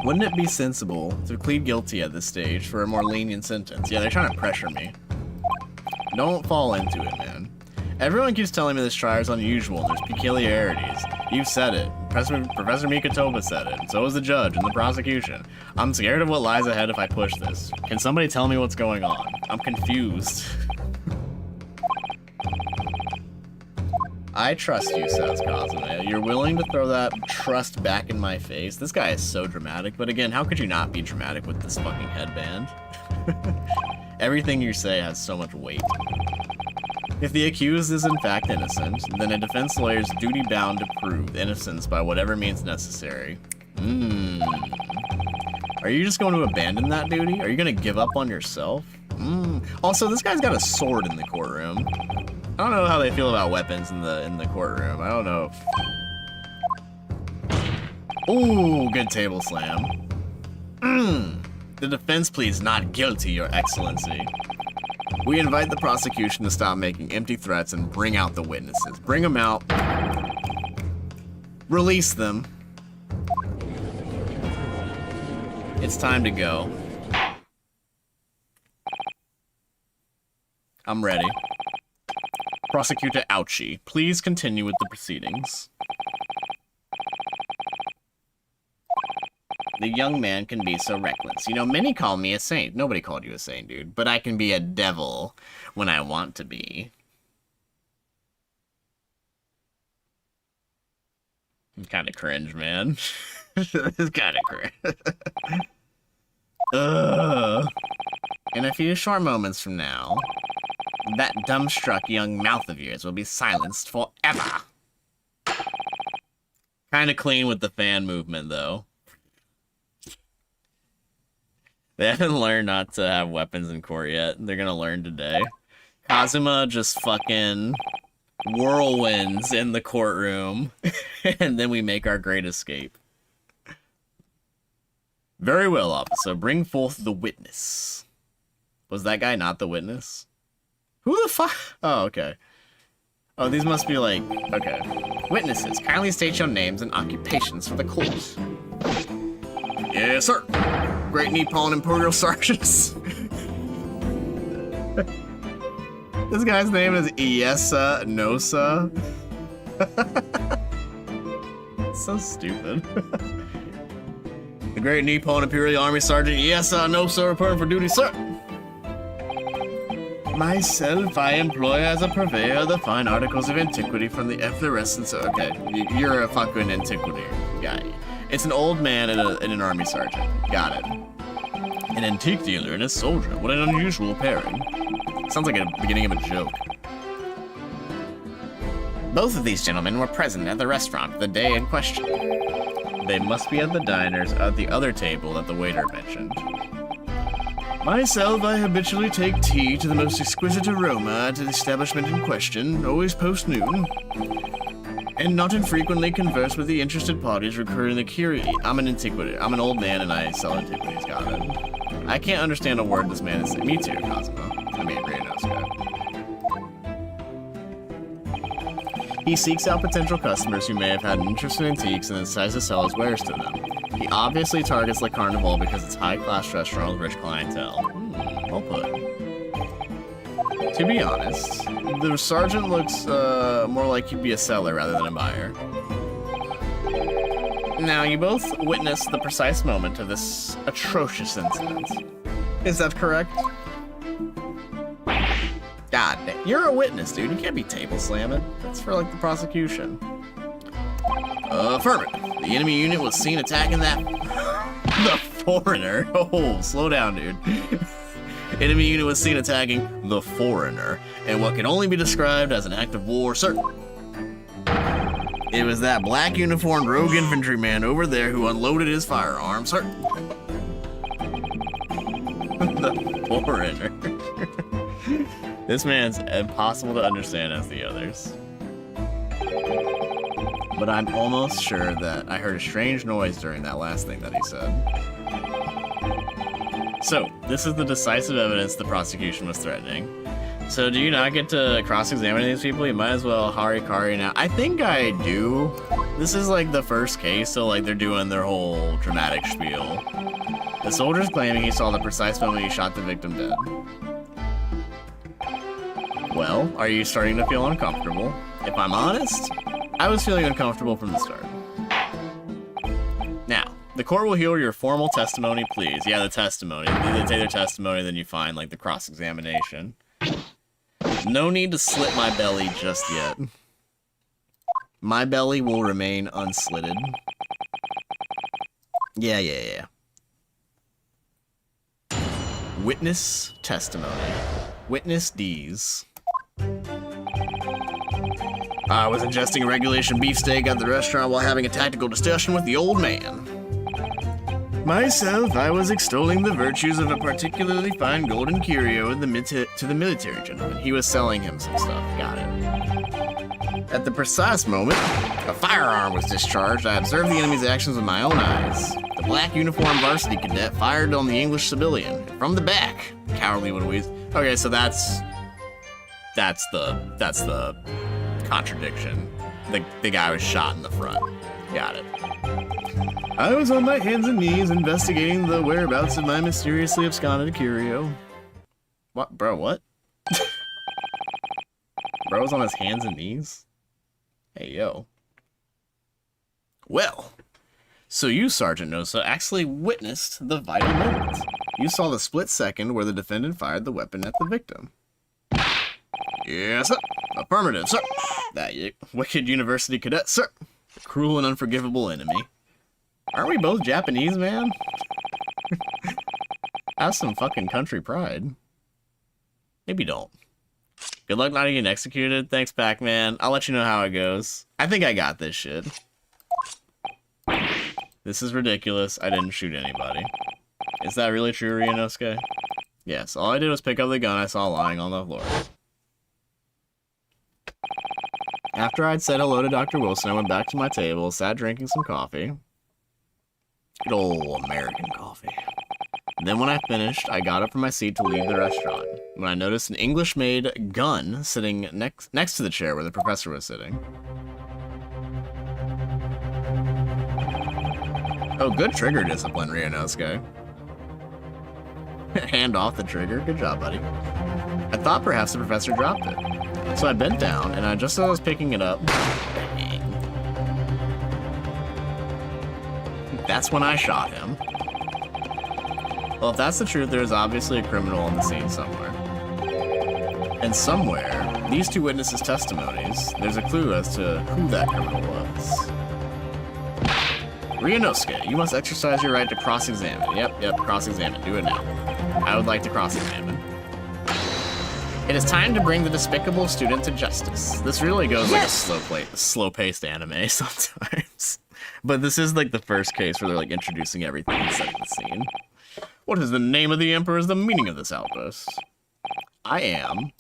Wouldn't it be sensible to plead guilty at this stage for a more lenient sentence? Yeah, they're trying to pressure me. Don't fall into it, man. Everyone keeps telling me this trial is unusual and there's peculiarities. You've said it. Professor Mikatoba said it. And so is the judge and the prosecution. I'm scared of what lies ahead if I push this. Can somebody tell me what's going on? I'm confused. I trust you, says Cosmo. You're willing to throw that trust back in my face? This guy is so dramatic, but again, how could you not be dramatic with this fucking headband? Everything you say has so much weight. If the accused is in fact innocent, then a defense lawyer is duty-bound to prove innocence by whatever means necessary. Are you just going to abandon that duty? Are you going to give up on yourself? Also, this guy's got a sword in the courtroom. I don't know how they feel about weapons in the courtroom. I don't know if... Ooh, good table slam. The defense pleads not guilty, Your Excellency. We invite the prosecution to stop making empty threats and bring out the witnesses. Bring them out. Release them. It's time to go. I'm ready. Prosecutor Ouchie, please continue with the proceedings. The young man can be so reckless. You know, many call me a saint. Nobody called you a saint, dude. But I can be a devil when I want to be. It's kind of cringe, man. It's kind of cringe. In a few short moments from now, that dumbstruck young mouth of yours will be silenced forever. Kind of clean with the fan movement, though. They haven't learned not to have weapons in court yet. They're gonna learn today. Kazuma just fucking whirlwinds in the courtroom, and then we make our great escape. Very well, officer. Bring forth the witness. Was that guy not the witness? Who the fuck? Oh, okay. Oh, these must be like... Okay. Witnesses, kindly state your names and occupations for the court. Yes, sir. Great Nippon Imperial Sergeants. This guy's name is Iesa Nosa. So stupid. The Great Nippon Imperial Army Sergeant Iesa Nosa reporting for duty, sir. Myself, I employ as a purveyor the fine articles of antiquity from the efflorescence. Okay, you're a fucking antiquity guy. It's an old man and an army sergeant. Got it. An antique dealer and a soldier. What an unusual pairing. Sounds like a beginning of a joke. Both of these gentlemen were present at the restaurant the day in question. They must be at the diners at the other table that the waiter mentioned. Myself, I habitually take tea to the most exquisite aroma at the establishment in question, always post-noon, and not infrequently converse with the interested parties recurring the curie. I'm an antiquity. I'm an old man and I sell antiquities, got it. I can't understand a word this man is saying. Me too, Cosmo. I mean, Ryunosuke. He seeks out potential customers who may have had an interest in antiques and decides to sell his wares to them. He obviously targets Le Carnival because it's a high-class restaurant with rich clientele. Well put. To be honest, the sergeant looks more like he'd be a seller rather than a buyer. Now, you both witnessed the precise moment of this atrocious incident. Is that correct? God damn. You're a witness, dude. You can't be table slamming. That's for, like, the prosecution. Affirmative. The enemy unit was seen attacking that... the foreigner. Oh, slow down, dude. Enemy unit was seen attacking the foreigner in what can only be described as an act of war, sir. It was that black uniformed rogue infantryman over there who unloaded his firearm, sir. The foreigner. This man's impossible to understand as the others. But I'm almost sure that I heard a strange noise during that last thing that he said. So, this is the decisive evidence the prosecution was threatening. So do you not get to cross-examine these people? You might as well harikari now. I think I do. This is like the first case, so like they're doing their whole dramatic spiel. The soldier's claiming he saw the precise moment he shot the victim dead. Well, are you starting to feel uncomfortable? If I'm honest, I was feeling uncomfortable from the start. Now, the court will hear your formal testimony, please. Yeah, the testimony. They take their testimony, then you find, like, the cross-examination. No need to slit my belly just yet. My belly will remain unslitted. Yeah. Witness testimony. Witness D's. I was ingesting a regulation beefsteak at the restaurant while having a tactical discussion with the old man. Myself, I was extolling the virtues of a particularly fine golden curio to the military gentleman. He was selling him some stuff. Got it. At the precise moment, a firearm was discharged. I observed the enemy's actions with my own eyes. The black uniformed varsity cadet fired on the English civilian from the back. Cowardly Louise. Okay, so that's the contradiction. The guy was shot in the front. Got it. I was on my hands and knees investigating the whereabouts of my mysteriously absconded curio. What, bro, what? Bro's on his hands and knees? Hey, yo. Well, so you, Sergeant Nosa, actually witnessed the vital moment. You saw the split second where the defendant fired the weapon at the victim. Yes, sir. Affirmative, sir. That wicked university cadet, sir. The cruel and unforgivable enemy. Aren't we both Japanese, man? Have some fucking country pride. Maybe don't. Good luck not getting executed. Thanks, Pac-Man. I'll let you know how it goes. I think I got this shit. This is ridiculous. I didn't shoot anybody. Is that really true, Ryunosuke? Yes, all I did was pick up the gun I saw lying on the floor. After I'd said hello to Dr. Wilson, I went back to my table, sat drinking some coffee. Good old American coffee. Then when I finished, I got up from my seat to leave the restaurant, when I noticed an English-made gun sitting next to the chair where the professor was sitting. Oh, good trigger discipline, Ryunosuke. Hand off the trigger. Good job, buddy. I thought perhaps the professor dropped it. So I bent down, and just as I was picking it up, bang. That's when I shot him. Well, if that's the truth, there's obviously a criminal on the scene somewhere. And somewhere, these two witnesses' testimonies, there's a clue as to who that criminal was. Ryunosuke, you must exercise your right to cross-examine. Yep, cross-examine. Do it now. I would like to cross-examine. It is time to bring the despicable student to justice. This really goes like a slow-paced anime sometimes. But this is like the first case where they're like introducing everything and setting the scene. What is the name of the emperor is the meaning of this outburst? The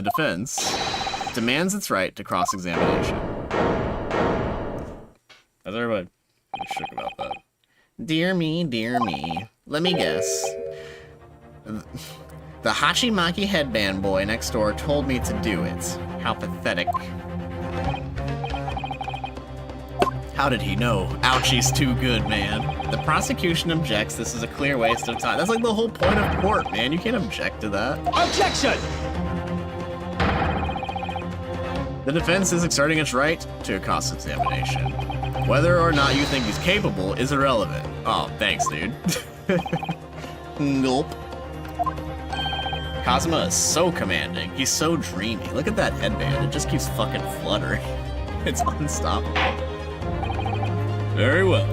defense demands its right to cross-examination. How's everybody shook about that? Dear me. Let me guess. The Hachimaki headband boy next door told me to do it. How pathetic. How did he know? Ouchie's too good, man. The prosecution objects. This is a clear waste of time. That's like the whole point of court, man. You can't object to that. Objection! The defense is exerting its right to a cross-examination. Whether or not you think he's capable is irrelevant. Oh, thanks, dude. Nope. Kazuma is so commanding. He's so dreamy. Look at that headband. It just keeps fucking fluttering. It's unstoppable. Very well.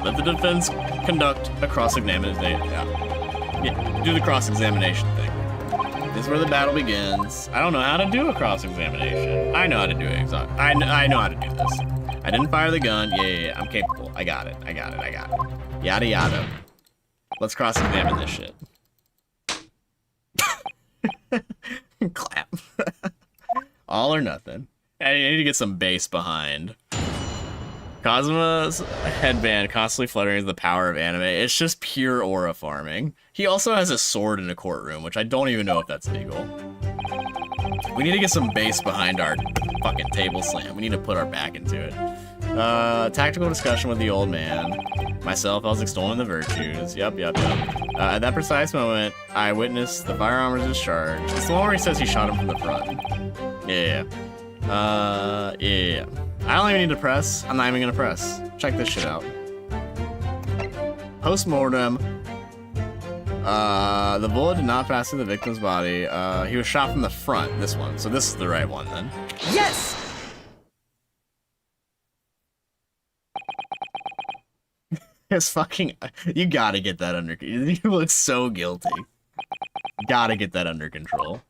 Let the defense conduct a cross-examination. Yeah, do the cross-examination thing. This is where the battle begins. I don't know how to do a cross-examination. I know how to do it. I know how to do this. I didn't fire the gun. Yeah, I'm capable. I got it. Yada yada. Let's cross-examine this shit. Clap. All or nothing. I need to get some bass behind. Kazuma's headband constantly fluttering is the power of anime. It's just pure aura farming. He also has a sword in a courtroom, which I don't even know if that's legal. We need to get some bass behind our fucking table slam. We need to put our back into it. Tactical discussion with the old man. Myself, I was extolling the virtues. Yep. At that precise moment, I witnessed the firearm was discharged. It's the one where he says he shot him from the front. Yeah. I don't even need to press. I'm not even gonna press. Check this shit out. Post-mortem. The bullet did not pass through the victim's body. He was shot from the front. This one. So this is the right one then. Yes! It's fucking. You gotta get that under. You look so guilty. Gotta get that under control.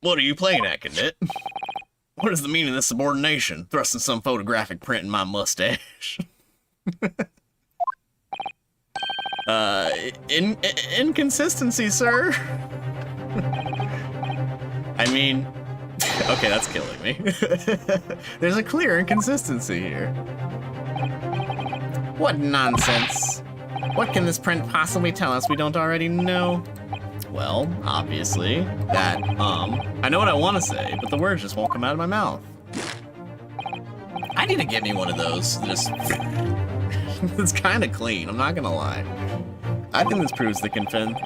What are you playing at, cadet? What is the meaning of this subordination? Thrusting some photographic print in my mustache. Inconsistency, sir. I mean, okay, that's killing me. There's a clear inconsistency here. What nonsense. What can this print possibly tell us we don't already know? Well, obviously, that, I know what I want to say, but the words just won't come out of my mouth. I need to get me one of those. Just, it's kind of clean, I'm not gonna lie. I think this proves the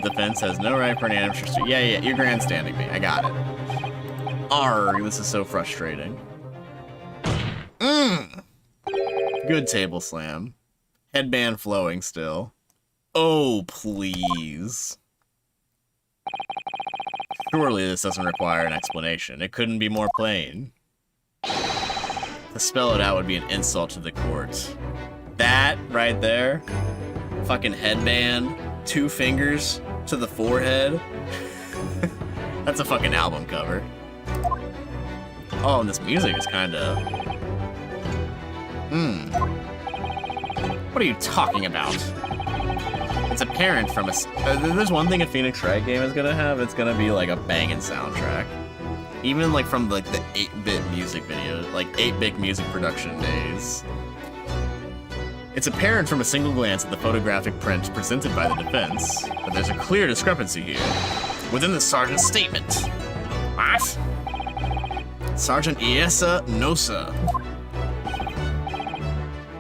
defense has no right for an amateur student. Yeah, you're grandstanding me, I got it. Arrgh, this is so frustrating. Good table slam. Headband flowing still. Oh, please. Surely this doesn't require an explanation. It couldn't be more plain. To spell it out would be an insult to the court. That right there, fucking headband, 2 fingers to the forehead. That's a fucking album cover. Oh, and this music is kinda... What are you talking about? It's apparent from a... there's one thing a Phoenix Wright game is gonna have, it's gonna be like a banging soundtrack. Even like from like the 8-bit music video, like 8-bit music production days. It's apparent from a single glance at the photographic print presented by the defense that there's a clear discrepancy here within the sergeant's statement. What? Sergeant Iesa Nosa.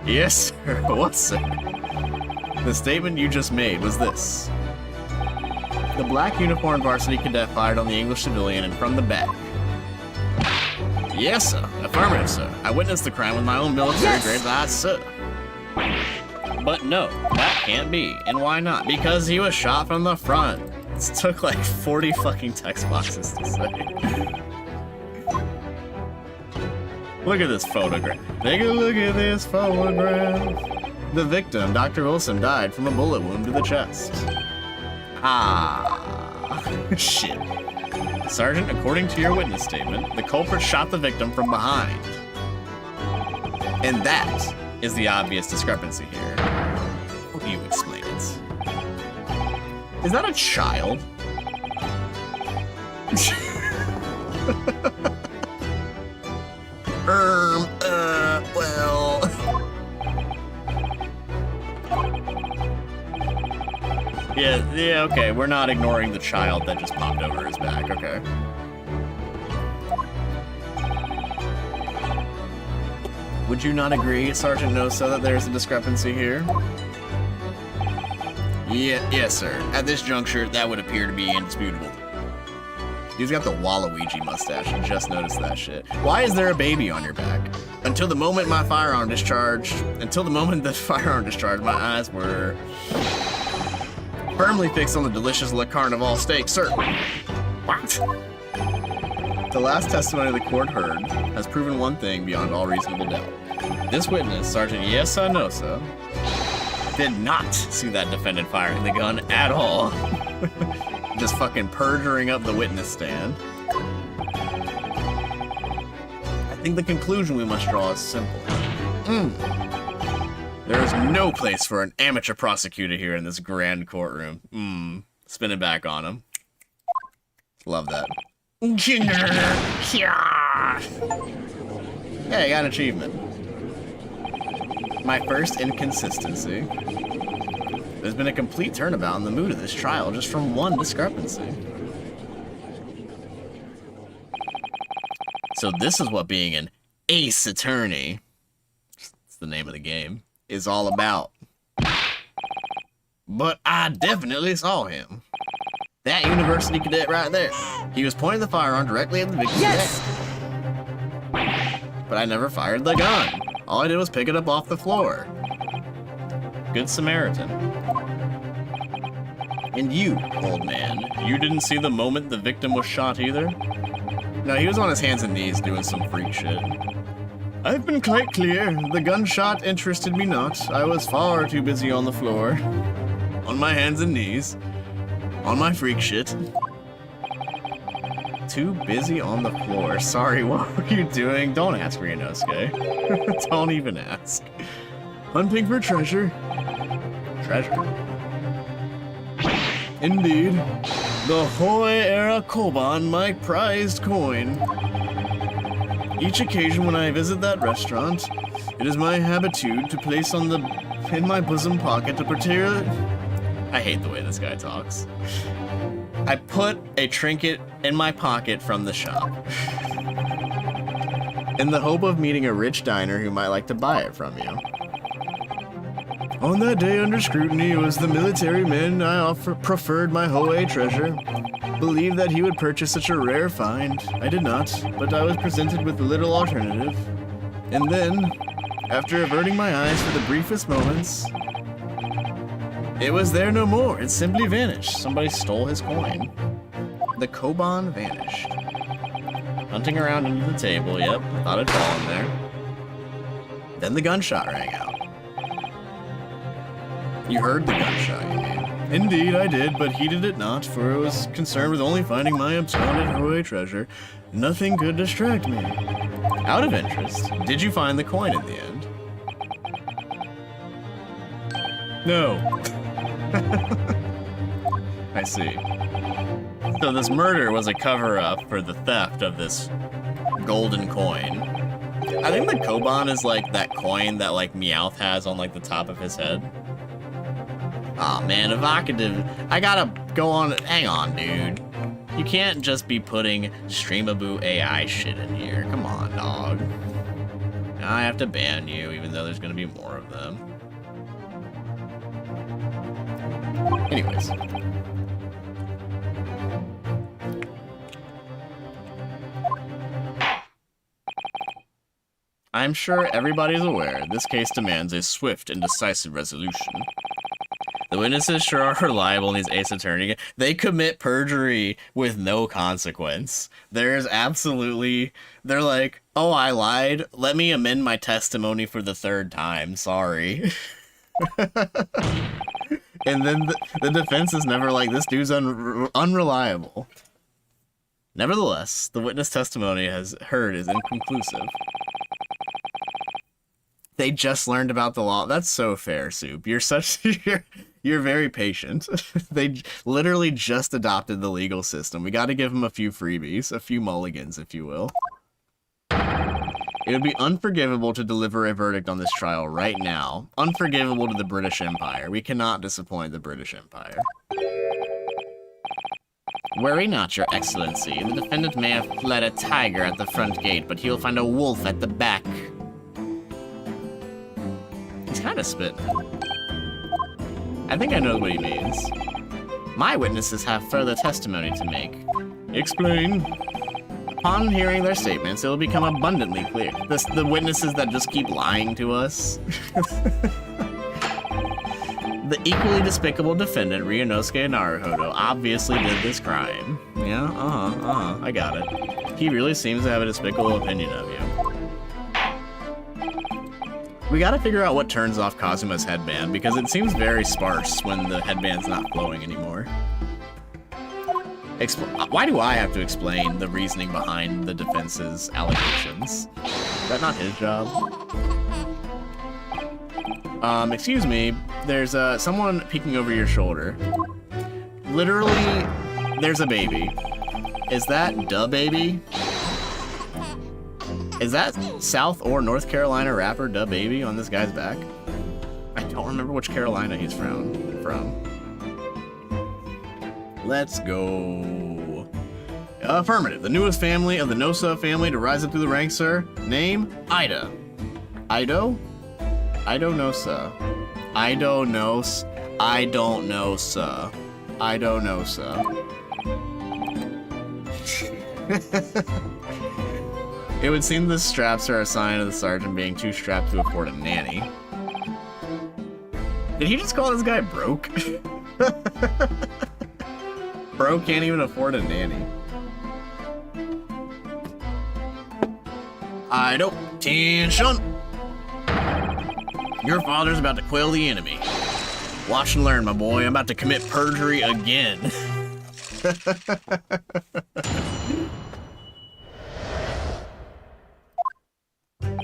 Yes, sir. What, sir? The statement you just made was this. The black uniformed varsity cadet fired on the English civilian and from the back. Yes, sir. Affirmative, sir. I witnessed the crime with my own military-grade eyes, sir. But no, that can't be. And why not? Because he was shot from the front. This took like 40 fucking text boxes to say. Look at this photograph. Take a look at this photograph. The victim, Dr. Wilson, died from a bullet wound to the chest. Ah, shit. Sergeant, according to your witness statement, the culprit shot the victim from behind. And that is the obvious discrepancy here. How do you explain it? Is that a child? Well... Yeah, okay, we're not ignoring the child that just popped over his back, okay. Would you not agree, Sergeant Nosa, that there's a discrepancy here? Yes, sir. At this juncture, that would appear to be indisputable. He's got the Waluigi mustache. I just noticed that shit. Why is there a baby on your back? Until the moment the firearm discharged, my eyes were firmly fixed on the delicious Le Carnival steak, sir. What? The last testimony the court heard has proven one thing beyond all reasonable doubt. This witness, Sergeant Iesa Nosa, did not see that defendant firing the gun at all. Just fucking perjuring up the witness stand. I think the conclusion we must draw is simple. There is no place for an amateur prosecutor here in this grand courtroom. Spin it back on him. Love that. Yeah, I got an achievement. My first inconsistency. There's been a complete turnabout in the mood of this trial just from one discrepancy. So this is what being an ace attorney, that's the name of the game, is all about. But I definitely saw him. That university cadet right there. He was pointing the firearm directly at the victim's neck. But I never fired the gun. All I did was pick it up off the floor. Good Samaritan. And you, old man, you didn't see the moment the victim was shot either? No, he was on his hands and knees doing some freak shit. I've been quite clear. The gunshot interested me not. I was far too busy on the floor. On my hands and knees. On my freak shit. Too busy on the floor. Sorry, what were you doing? Don't ask, Ryunosuke. Don't even ask. Hunting for treasure. Treasure? Indeed. The Hoei-era Koban, my prized coin. Each occasion when I visit that restaurant, it is my habitude to place in my bosom pocket a particular... I hate the way this guy talks. I put a trinket in my pocket from the shop. In the hope of meeting a rich diner who might like to buy it from you. On that day under scrutiny, it was the military man I preferred my Hoei treasure. Believed that he would purchase such a rare find. I did not, but I was presented with little alternative. And then, after averting my eyes for the briefest moments, it was there no more. It simply vanished. Somebody stole his coin. The Koban vanished. Hunting around under the table, yep, thought it'd fallen there. Then the gunshot rang out. You heard the gunshot, you mean? Indeed, I did, but heeded it not, for I was concerned with only finding my absconded Hoei treasure. Nothing could distract me. Out of interest, did you find the coin in the end? No. I see. So this murder was a cover-up for the theft of this golden coin. I think the Koban is like that coin that like Meowth has on like the top of his head. Aw, oh, man, evocative. I gotta go on. Hang on, dude. You can't just be putting Streamaboo AI shit in here. Come on, dog. Now I have to ban you, even though there's gonna be more of them. Anyways. I'm sure everybody is aware this case demands a swift and decisive resolution. The witnesses sure are reliable in these Ace Attorney. They commit perjury with no consequence. There's absolutely... They're like, oh, I lied. Let me amend my testimony for the 3rd time. Sorry. And then the defense is never like, this dude's unreliable. Nevertheless, the witness testimony has heard is inconclusive. They just learned about the law. That's so fair, Soup. You're such... You're very patient. They literally just adopted the legal system. We got to give them a few freebies, a few mulligans, if you will. It would be unforgivable to deliver a verdict on this trial right now. Unforgivable to the British Empire. We cannot disappoint the British Empire. Worry not, Your Excellency. The defendant may have fled a tiger at the front gate, but he'll find a wolf at the back. He's kind of spitting. I think I know what he means. My witnesses have further testimony to make. Explain. Upon hearing their statements, it will become abundantly clear. The witnesses that just keep lying to us. The equally despicable defendant, Ryunosuke Naruhodo, obviously did this crime. Yeah, I got it. He really seems to have a despicable opinion of you. We gotta figure out what turns off Kazuma's headband, because it seems very sparse when the headband's not glowing anymore. Why do I have to explain the reasoning behind the defense's allegations? Is that not his job? Excuse me, there's someone peeking over your shoulder. Literally, there's a baby. Is that da baby? Is that South or North Carolina rapper Da Baby on this guy's back? I don't remember which Carolina he's from. Let's go. Affirmative. The newest family of the Nosa family to rise up through the ranks, sir. Name? Ida. Ido? Ido Nosa. Ido Nos. I don't know, sir. I don't know, sir. It would seem the straps are a sign of the sergeant being too strapped to afford a nanny. Did he just call this guy broke? Bro can't even afford a nanny. I don't. Tension! Your father's about to quail the enemy. Watch and learn, my boy. I'm about to commit perjury again.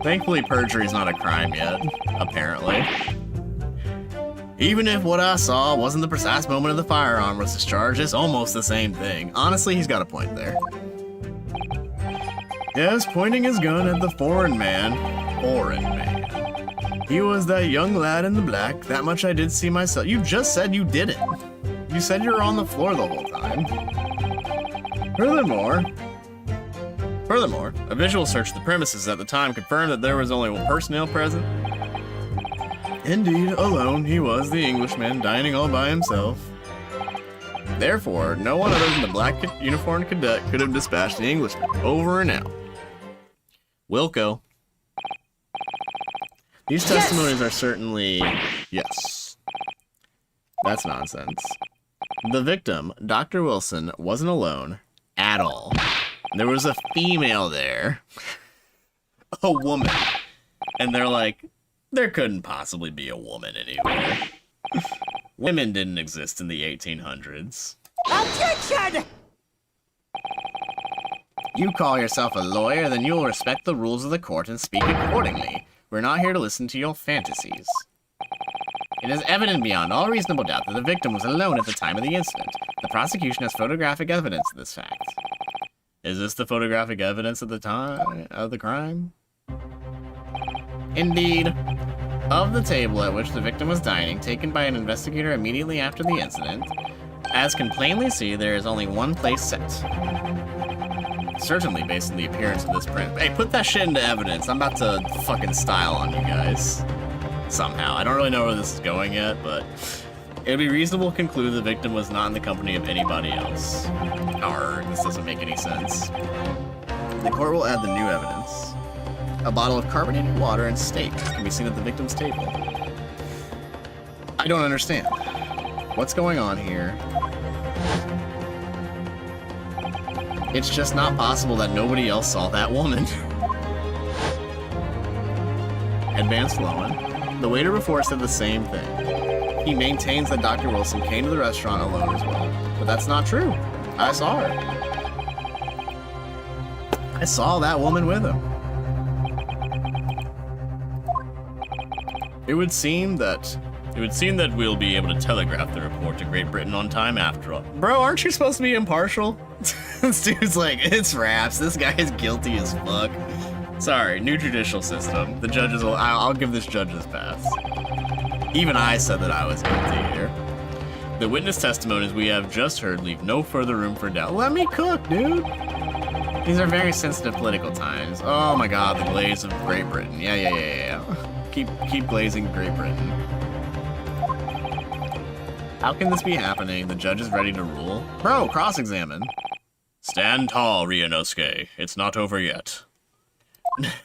Thankfully, perjury is not a crime yet, apparently. Even if what I saw wasn't the precise moment of the firearm was discharged, it's almost the same thing. Honestly, he's got a point there. Yes, pointing his gun at the foreign man. Foreign man. He was that young lad in the black. That much I did see myself. You just said you didn't. You said you were on the floor the whole time. Furthermore, a visual search of the premises at the time confirmed that there was only one personnel present. Indeed, alone, he was the Englishman, dining all by himself. Therefore, no one other than the black uniformed cadet could have dispatched the Englishman. Over and out. Wilco. These testimonies are certainly... Yes. That's nonsense. The victim, Dr. Wilson, wasn't alone at all. There was a female there. A woman. And they're like, there couldn't possibly be a woman anywhere. Women didn't exist in the 1800s. Objection! You call yourself a lawyer, then you'll respect the rules of the court and speak accordingly. We're not here to listen to your fantasies. It is evident beyond all reasonable doubt that the victim was alone at the time of the incident. The The prosecution has photographic evidence of this fact. Is this the photographic evidence of the time of the crime? Indeed. Of the table at which the victim was dining, taken by an investigator immediately after the incident, as can plainly see, there is only one place set. Certainly based on the appearance of this print. Hey, put that shit into evidence. I'm about to fucking style on you guys. Somehow. I don't really know where this is going yet, but it would be reasonable to conclude the victim was not in the company of anybody else. Arr, this doesn't make any sense. The court will add the new evidence. A bottle of carbonated water and steak can be seen at the victim's table. I don't understand. What's going on here? It's just not possible that nobody else saw that woman. Advanced Lowen. The waiter before said the same thing. He maintains that Dr. Wilson came to the restaurant alone as well. But that's not true. I saw her. I saw that woman with him. It would seem that we'll be able to telegraph the report to Great Britain on time after all. Bro, aren't you supposed to be impartial? This dude's like, it's raps. This guy is guilty as fuck. Sorry, new judicial system. The judges will, I'll give this judge this pass. Even I said that I was guilty here. The witness testimonies we have just heard leave no further room for doubt. Let me cook, dude. These are very sensitive political times. Oh my god, the glaze of Great Britain. Yeah. Keep glazing Great Britain. How can this be happening? The judge is ready to rule. Bro, cross-examine. Stand tall, Ryunosuke. It's not over yet.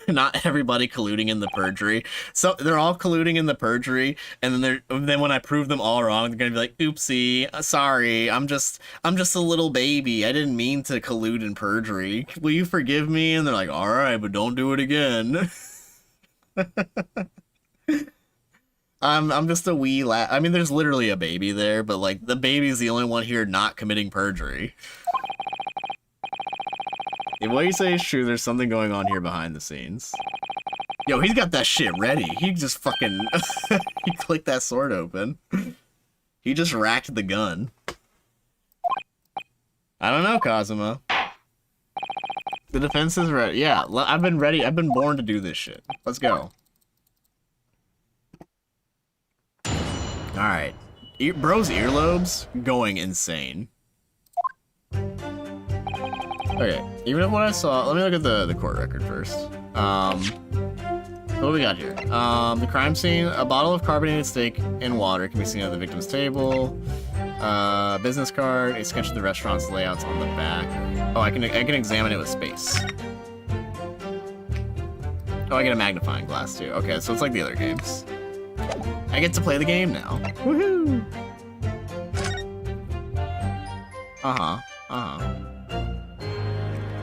Not everybody colluding in the perjury. So they're all colluding in the perjury, and then when I prove them all wrong, they're gonna be like, "Oopsie, sorry, I'm just a little baby. I didn't mean to collude in perjury. Will you forgive me?" And they're like, "All right, but don't do it again." I'm just a wee lad. I mean, there's literally a baby there, but like the baby's the only one here not committing perjury. If what you say is true, there's something going on here behind the scenes. Yo, he's got that shit ready. He just fucking he clicked that sword open. He just racked the gun. I don't know, Kazuma. The defense is ready. Yeah, I've been ready. I've been born to do this shit. Let's go. Alright. Bro's earlobes going insane. Okay, even if what I saw... Let me look at the court record first. What do we got here? The crime scene. A bottle of carbonated steak and water can be seen at the victim's table. Business card. A sketch of the restaurant's layouts on the back. Oh, I can examine it with space. Oh, I get a magnifying glass too. Okay, so it's like the other games. I get to play the game now. Woohoo!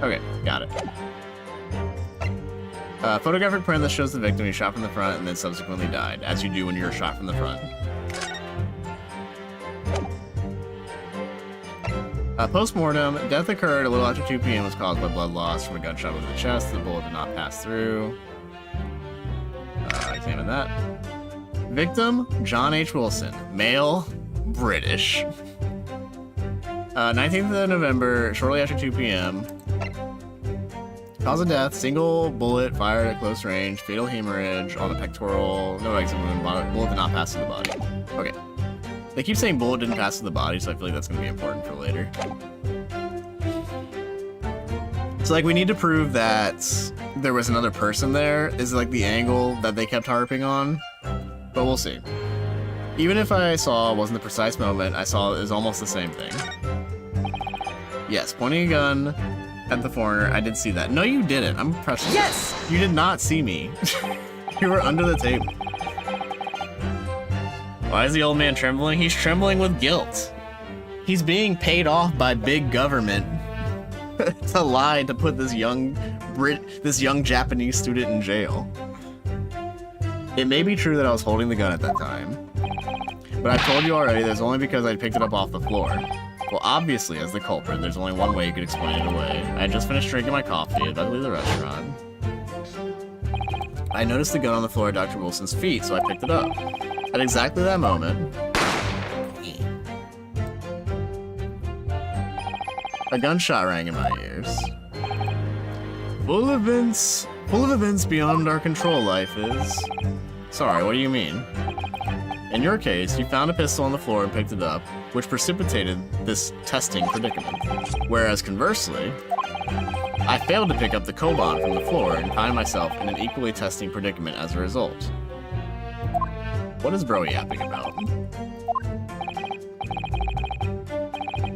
Okay, got it. Photographic print that shows the victim he shot from the front and then subsequently died, as you do when you're shot from the front. Post-mortem, death occurred a little after 2 p.m. was caused by blood loss from a gunshot in the chest. The bullet did not pass through. Examine that. Victim, John H. Wilson. Male, British. 19th of November, shortly after 2 p.m. Cause of death, single bullet fired at close range, fatal hemorrhage on the pectoral, no exit wound, bullet did not pass through the body. Okay. They keep saying bullet didn't pass through the body, so I feel like that's going to be important for later. So, like, we need to prove that there was another person there, is like the angle that they kept harping on, but we'll see. Even if I saw it wasn't the precise moment, I saw it was almost the same thing. Yes, pointing a gun at the foreigner, I did see that. No, you didn't. I'm impressed. Yes! You did not see me. You were under the table. Why is the old man trembling? He's trembling with guilt. He's being paid off by big government to lie to put this young Japanese student in jail. It may be true that I was holding the gun at that time, but I've told you already that's only because I picked it up off the floor. Well, obviously, as the culprit, there's only one way you could explain it away. I had just finished drinking my coffee, about to leave the restaurant. I noticed the gun on the floor at Dr. Wilson's feet, so I picked it up. At exactly that moment... A gunshot rang in my ears. Full of events beyond our control, life is. Sorry, what do you mean? In your case, you found a pistol on the floor and picked it up, which precipitated this testing predicament. Whereas conversely, I failed to pick up the Koban from the floor and find myself in an equally testing predicament as a result. What is bro yapping about?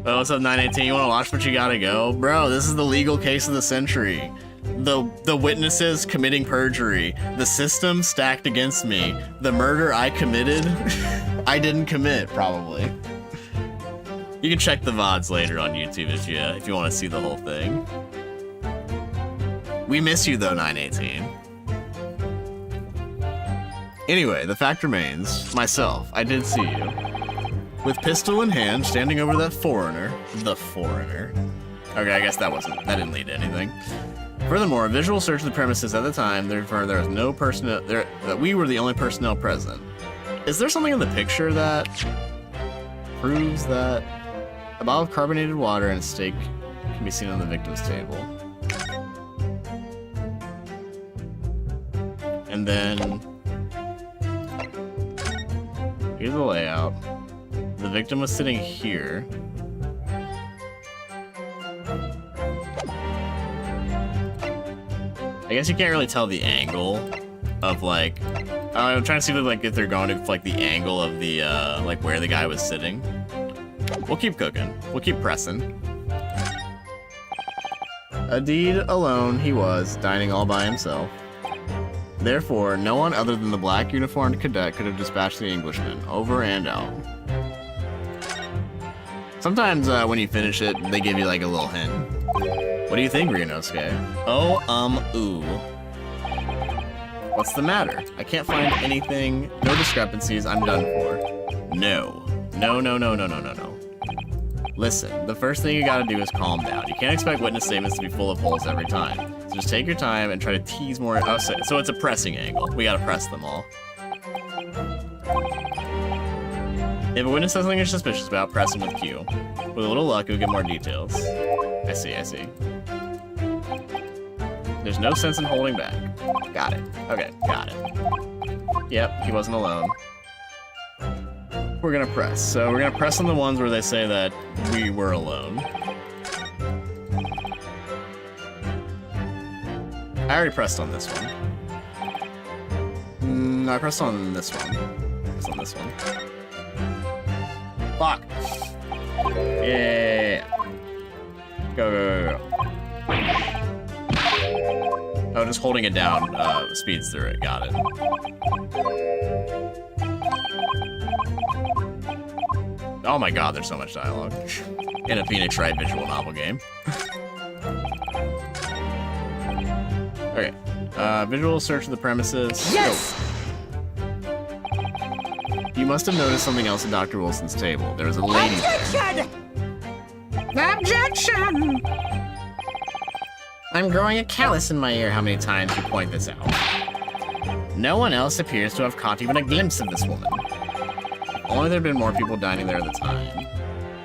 Oh, what's up, 918? You wanna watch what you gotta go? Bro, this is the legal case of the century. The witnesses committing perjury. The system stacked against me. The murder I committed, I didn't commit, probably. You can check the VODs later on YouTube if you want to see the whole thing. We miss you though, 918. Anyway, the fact remains, myself, I did see you. With pistol in hand, standing over that foreigner. The foreigner. Okay, I guess that didn't lead to anything. Furthermore, a visual search of the premises at the time, therefore there was no personnel that we were the only personnel present. Is there something in the picture that proves that a bottle of carbonated water and a steak can be seen on the victim's table? And then here's the layout. The victim was sitting here. I guess you can't really tell the angle of like, I'm trying to see if they're going to like the angle of the like where the guy was sitting. We'll keep cooking. We'll keep pressing. A deed alone he was, dining all by himself. Therefore, no one other than the black uniformed cadet could have dispatched the Englishman, over and out. Sometimes when you finish it, they give you like a little hint. What do you think, Ryunosuke? Oh, ooh. What's the matter? I can't find anything, no discrepancies, I'm done for. No. No. Listen, the first thing you gotta do is calm down. You can't expect witness statements to be full of holes every time. So just take your time and try to tease more. Oh, so it's a pressing angle. We gotta press them all. If a witness has something you're suspicious about, press him with Q. With a little luck, you'll get more details. I see. There's no sense in holding back. Got it. Okay, got it. Yep, he wasn't alone. We're gonna press. So we're gonna press on the ones where they say that we were alone. I already pressed on this one. No, I pressed on this one. Press on this one. Fuck! Yeah. Go. Oh, just holding it down speeds through it. Got it. Oh my god, there's so much dialogue. In a Phoenix Wright visual novel game. Okay. Visual search of the premises. Yes! Go. You must have noticed something else at Dr. Wilson's table. There was a lady there. Objection! I'm growing a callus in my ear how many times you point this out. No one else appears to have caught even a glimpse of this woman. If only there'd been more people dining there at the time.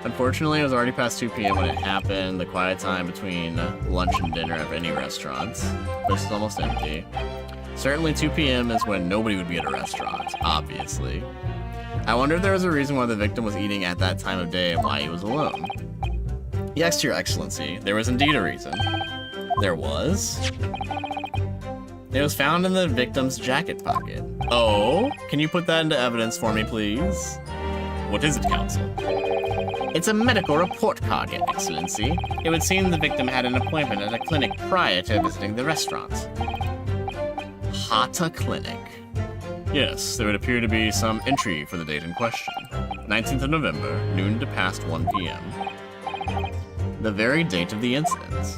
Unfortunately, it was already past 2 p.m. when it happened, the quiet time between lunch and dinner at any restaurants. This is almost empty. Certainly 2 p.m. is when nobody would be at a restaurant, obviously. I wonder if there was a reason why the victim was eating at that time of day and why he was alone. Yes, Your Excellency, there was indeed a reason. There was? It was found in the victim's jacket pocket. Oh? Can you put that into evidence for me, please? What is it, Counsel? It's a medical report card, Your Excellency. It would seem the victim had an appointment at a clinic prior to visiting the restaurant. Hata Clinic. Yes, there would appear to be some entry for the date in question. 19th of November, noon to past 1 p.m. The very date of the incident.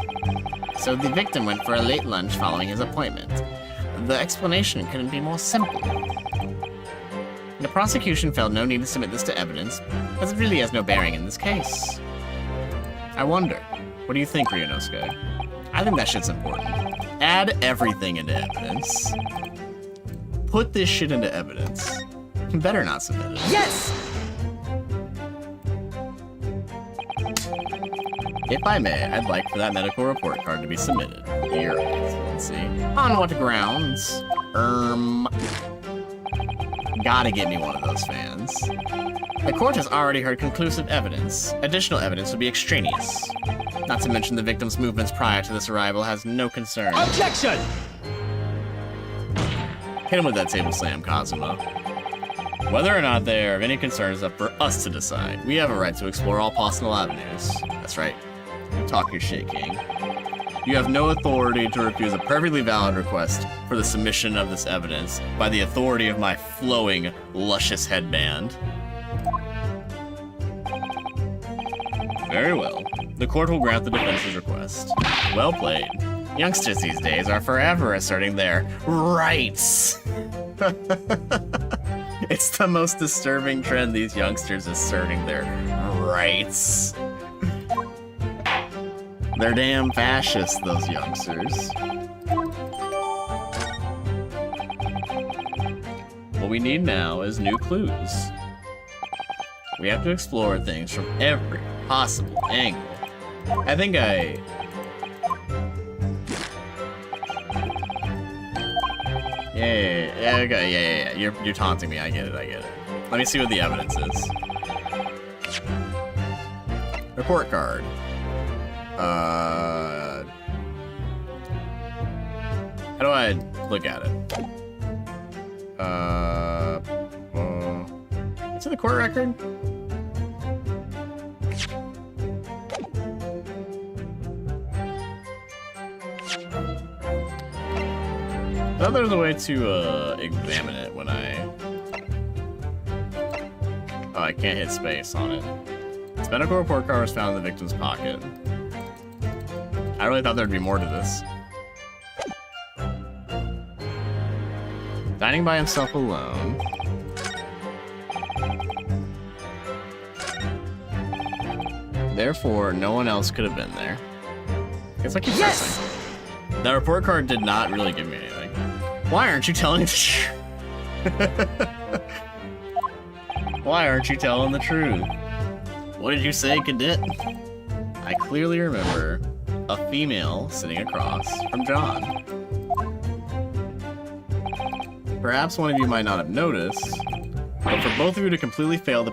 So the victim went for a late lunch following his appointment. The explanation couldn't be more simple. The prosecution felt no need to submit this to evidence, as it really has no bearing in this case. I wonder, what do you think, Ryunosuke? I think that shit's important. Add everything into evidence. Put this shit into evidence. You better not submit it. Yes! If I may, I'd like for that medical report card to be submitted. Your Excellency. On what grounds? Gotta get me one of those fans. The court has already heard conclusive evidence. Additional evidence would be extraneous. Not to mention the victim's movements prior to this arrival has no concern. Objection! Hit him with that table slam, Kazuma. Whether or not they are of any concern is up for us to decide. We have a right to explore all possible avenues. That's right. Talk your shit, King. You have no authority to refuse a perfectly valid request for the submission of this evidence by the authority of my flowing, luscious headband. Very well. The court will grant the defense's request. Well played. Youngsters these days are forever asserting their rights. It's the most disturbing trend, these youngsters asserting their rights. They're damn fascists, those youngsters. What we need now is new clues. We have to explore things from every possible angle. I think Yeah, okay, yeah. You're taunting me. I get it. Let me see what the evidence is. Report card. How do I look at it? Is it the court record? I thought there was a way to examine it when Oh, I can't hit space on it. This medical report card was found in the victim's pocket. I really thought there'd be more to this. Dining by himself alone. Therefore, no one else could have been there. It's like yes! That report card did not really give me anything. Why aren't you telling the truth? Why aren't you telling the truth? What did you say, cadet? I clearly remember a female sitting across from John. Perhaps one of you might not have noticed, but for both of you to completely fail to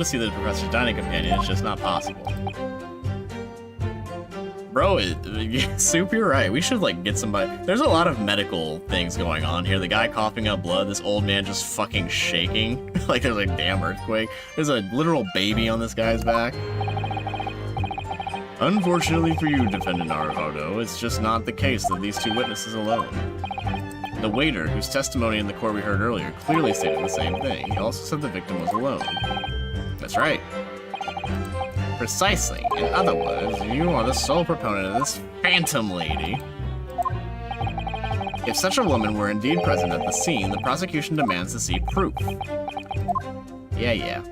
see the professor's dining companion is just not possible. Bro, Soup, you're right. We should, like, get somebody. There's a lot of medical things going on here. The guy coughing up blood, this old man just fucking shaking. Like there's a damn earthquake. There's a literal baby on this guy's back. Unfortunately for you, Defendant Naruhodo, it's just not the case of these two witnesses alone. The waiter, whose testimony in the court we heard earlier, clearly stated the same thing. He also said the victim was alone. That's right. Precisely. In other words, you are the sole proponent of this phantom lady. If such a woman were indeed present at the scene, the prosecution demands to see proof. Yeah.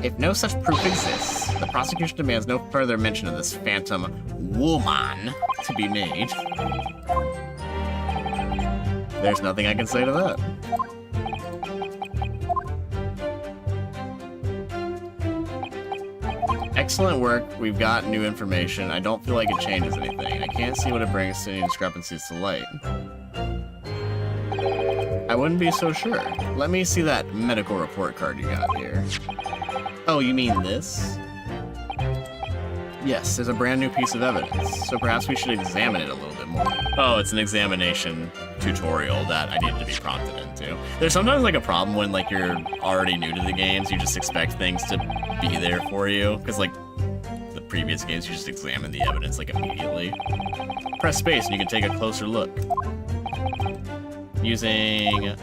If no such proof exists, the prosecution demands no further mention of this phantom woman to be made. There's nothing I can say to that. Excellent work. We've got new information. I don't feel like it changes anything. I can't see what it brings to any discrepancies to light. I wouldn't be so sure. Let me see that medical report card you got here. Oh, you mean this? Yes, there's a brand new piece of evidence, so perhaps we should examine it a little bit more. Oh, it's an examination tutorial that I needed to be prompted into. There's sometimes like a problem when like you're already new to the games, you just expect things to be there for you, because like the previous games you just examine the evidence like immediately. Press space and you can take a closer look. Using...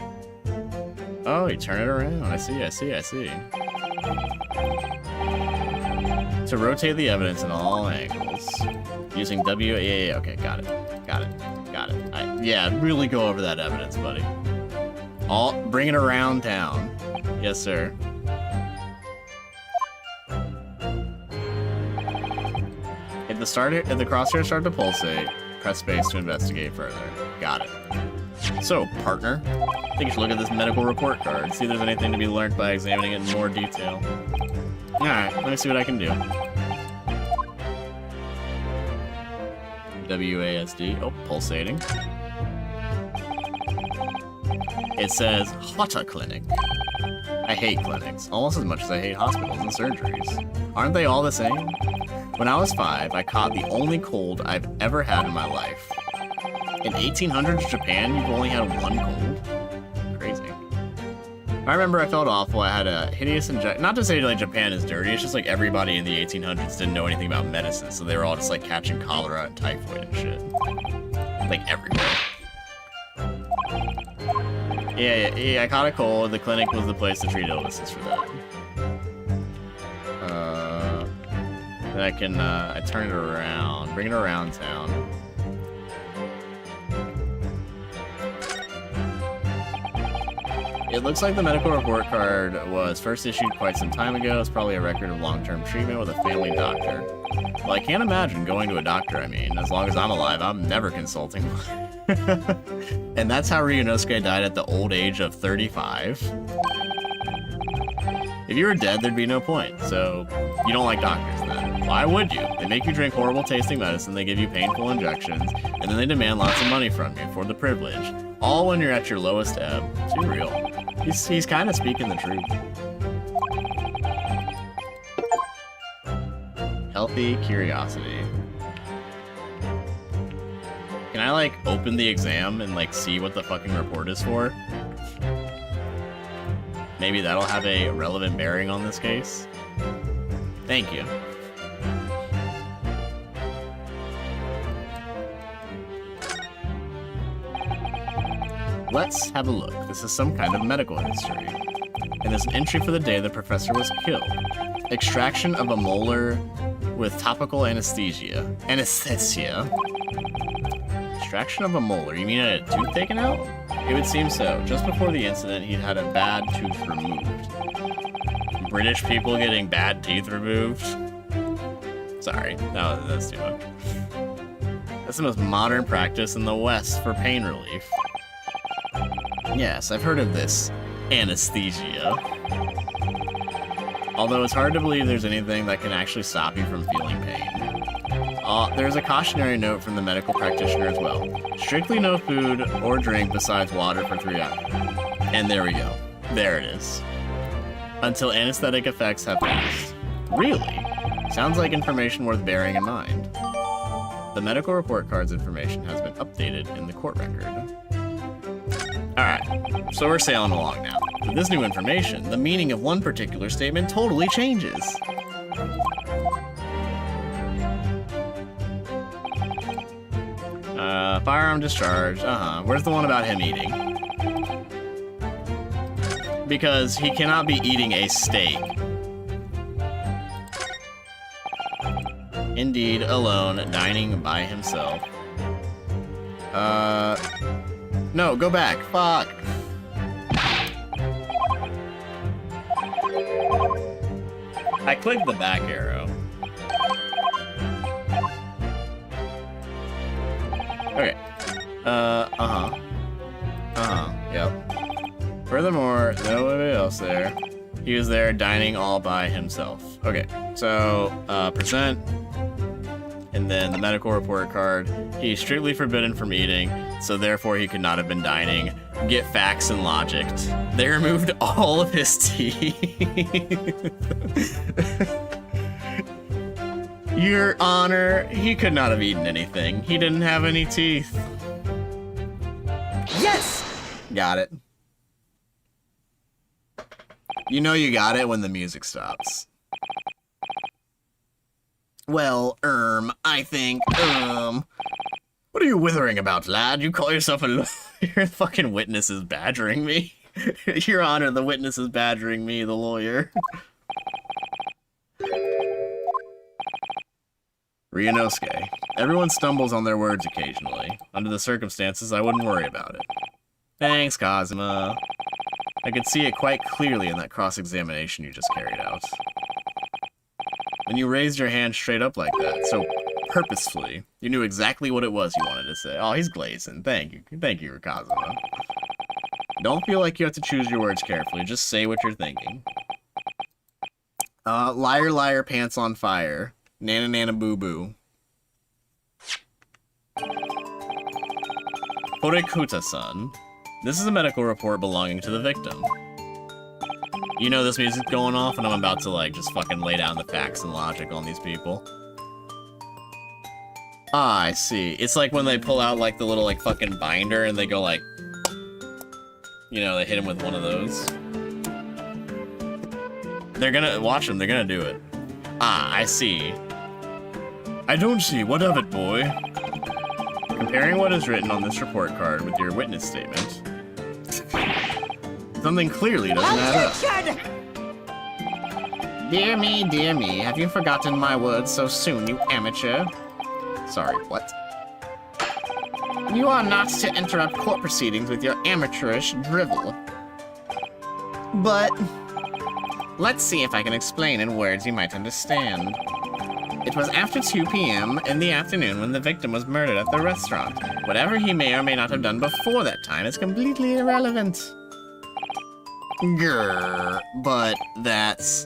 Oh, you turn it around. I see. To rotate the evidence in all angles. Using W... Yeah, okay, got it. Yeah, really go over that evidence, buddy. Bring it around town. Yes, sir. If the crosshairs start to pulsate, press space to investigate further. Got it. So, partner, I think you should look at this medical report card, see if there's anything to be learned by examining it in more detail. Alright, let me see what I can do. WASD. Oh, pulsating. It says Hotta Clinic. I hate clinics, almost as much as I hate hospitals and surgeries. Aren't they all the same? When I was 5, I caught the only cold I've ever had in my life. In 1800s Japan, you've only had one cold? Crazy. I remember I felt awful. I had a hideous injection. Not to say like Japan is dirty, it's just like everybody in the 1800s didn't know anything about medicine, so they were all just like catching cholera and typhoid and shit. Like everywhere. Yeah, I caught a cold. The clinic was the place to treat illnesses for that. Then I can, I turn it around, bring it around town. It looks like the medical report card was first issued quite some time ago. It's probably a record of long-term treatment with a family doctor. Well, I can't imagine going to a doctor, I mean. As long as I'm alive, I'm never consulting one. And that's how Ryunosuke died at the old age of 35. If you were dead, there'd be no point. So, you don't like doctors then. Why would you? They make you drink horrible tasting medicine, they give you painful injections, and then they demand lots of money from you for the privilege. All when you're at your lowest ebb. Too real. He's kind of speaking the truth. Healthy curiosity. Can I, like, open the exam and, like, see what the fucking report is for? Maybe that'll have a relevant bearing on this case? Thank you. Let's have a look. This is some kind of medical history. And there's an entry for the day the professor was killed. Extraction of a molar with topical anesthesia. Anesthesia? Extraction of a molar? You mean a tooth taken out? It would seem so. Just before the incident, he'd had a bad tooth removed. British people getting bad teeth removed? Sorry, that's too much. That's the most modern practice in the West for pain relief. Yes, I've heard of this anesthesia. Although it's hard to believe there's anything that can actually stop you from feeling pain. There's a cautionary note from the medical practitioner as well. Strictly no food or drink besides water for 3 hours. And there we go. There it is. Until anesthetic effects have passed. Really? Sounds like information worth bearing in mind. The medical report card's information has been updated in the court record. Alright, so we're sailing along now. With this new information, the meaning of one particular statement totally changes. Firearm discharged. Where's the one about him eating? Because he cannot be eating a steak. Indeed, alone, dining by himself. No, go back. Fuck. I clicked the back arrow. Okay. Yep. Furthermore, nobody else there. He was there dining all by himself. Okay, so, present. And then the medical report card. He's strictly forbidden from eating, so therefore he could not have been dining. Get facts and logicked. They removed all of his teeth. Your Honor, he could not have eaten anything. He didn't have any teeth. Yes! Got it. You know you got it when the music stops. Well, I think, what are you withering about, lad? You call yourself a lawyer? Your fucking witness is badgering me. Your Honor, the witness is badgering me, the lawyer. Ryunosuke. Everyone stumbles on their words occasionally. Under the circumstances, I wouldn't worry about it. Thanks, Kazuma. I could see it quite clearly in that cross-examination you just carried out. When you raised your hand straight up like that, so purposefully, you knew exactly what it was you wanted to say. Oh, he's glazing. Thank you. Thank you, Kazuma. Don't feel like you have to choose your words carefully. Just say what you're thinking. Liar, liar, pants on fire. Nana, nana, boo, boo. Horikuta-san. This is a medical report belonging to the victim. You know this music's going off, and I'm about to, like, just fucking lay down the facts and logic on these people. Ah, I see. It's like when they pull out, like, the little, like, fucking binder, and they go, like... You know, they hit him with one of those. They're gonna... Watch them, they're gonna do it. Ah, I see. I don't see. What of it, boy? Comparing what is written on this report card with your witness statement, something clearly doesn't add up. Dear me, have you forgotten my words so soon, you amateur? Sorry, what? You are not to interrupt court proceedings with your amateurish drivel. But... let's see if I can explain in words you might understand. It was after 2 p.m. in the afternoon when the victim was murdered at the restaurant. Whatever he may or may not have done before that time is completely irrelevant. Grrr, but that's...